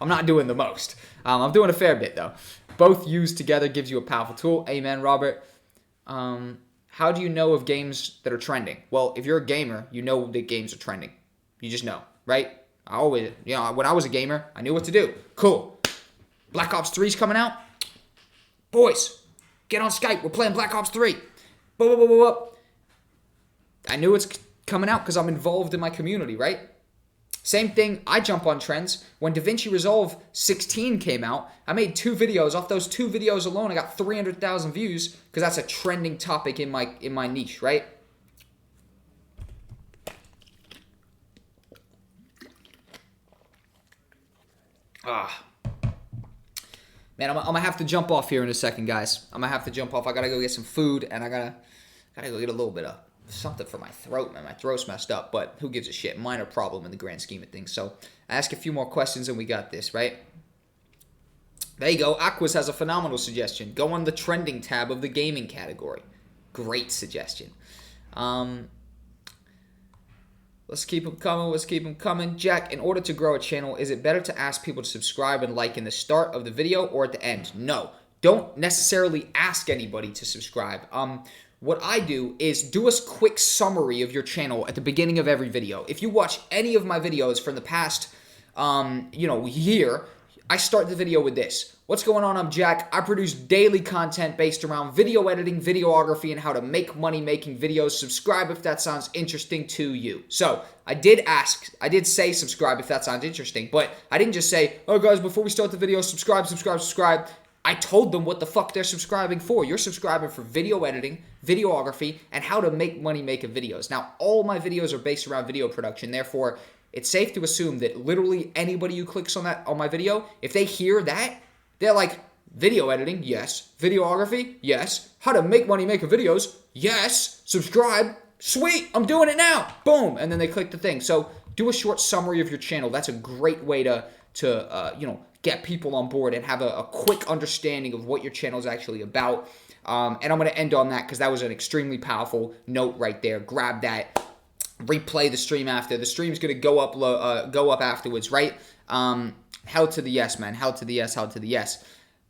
I'm not doing the most. I'm doing a fair bit, though. Both used together gives you a powerful tool. Amen, Robert. How do you know of games that are trending? Well, if you're a gamer, you know that games are trending. You just know, right? I always, when I was a gamer, I knew what to do. Cool. Black Ops 3's coming out. Boys, get on Skype. We're playing Black Ops 3. I knew it's coming out because I'm involved in my community, right? Same thing, I jump on trends. When DaVinci Resolve 16 came out, I made 2 videos. Off those 2 videos alone, I got 300,000 views because that's a trending topic in my niche, right? Man, I'm gonna have to jump off here in a second, guys. I'm gonna have to jump off. I gotta go get some food, and I gotta go get a little bit of something for my throat, man. My throat's messed up, but who gives a shit? Minor problem in the grand scheme of things. So I ask a few more questions and we got this, right? There you go. Aquas has a phenomenal suggestion. Go on the trending tab of the gaming category. Great suggestion. Let's keep them coming. Let's keep them coming. Jack, in order to grow a channel, is it better to ask people to subscribe and like in the start of the video or at the end? No. Don't necessarily ask anybody to subscribe. What I do is do a quick summary of your channel at the beginning of every video. If you watch any of my videos from the past, year, I start the video with this. What's going on? I'm Jack. I produce daily content based around video editing, videography, and how to make money making videos. Subscribe if that sounds interesting to you. So I did say subscribe if that sounds interesting, but I didn't just say, oh guys, before we start the video, subscribe. I told them what the fuck they're subscribing for. You're subscribing for video editing, videography, and how to make money making videos. Now, all my videos are based around video production. Therefore, it's safe to assume that literally anybody who clicks on my video, if they hear that, they're like, video editing, yes. Videography, yes. How to make money making videos, yes. Subscribe, sweet, I'm doing it now. Boom, and then they click the thing. So do a short summary of your channel. That's a great way to get people on board and have a quick understanding of what your channel is actually about. And I'm going to end on that because that was an extremely powerful note right there. Grab that. Replay the stream after. The stream's going to go up afterwards, right? Hell to the yes, man. Hell to the yes, hell to the yes.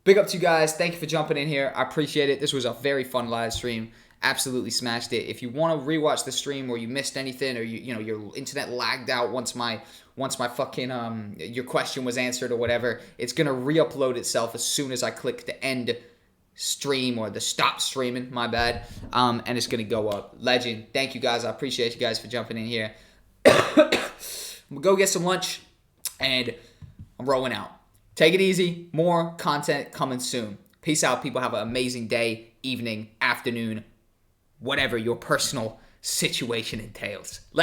Big up to you guys. Thank you for jumping in here. I appreciate it. This was a very fun live stream. Absolutely smashed it. If you want to rewatch the stream or you missed anything or your internet lagged out once my fucking your question was answered or whatever, it's going to re-upload itself as soon as I click the end stream or the stop streaming, my bad, and it's gonna go up. Legend. Thank you guys. I appreciate you guys for jumping in here. We'll go get some lunch and I'm rolling out. Take it easy. More content coming soon. Peace out, people. Have an amazing day, evening, afternoon, whatever your personal situation entails.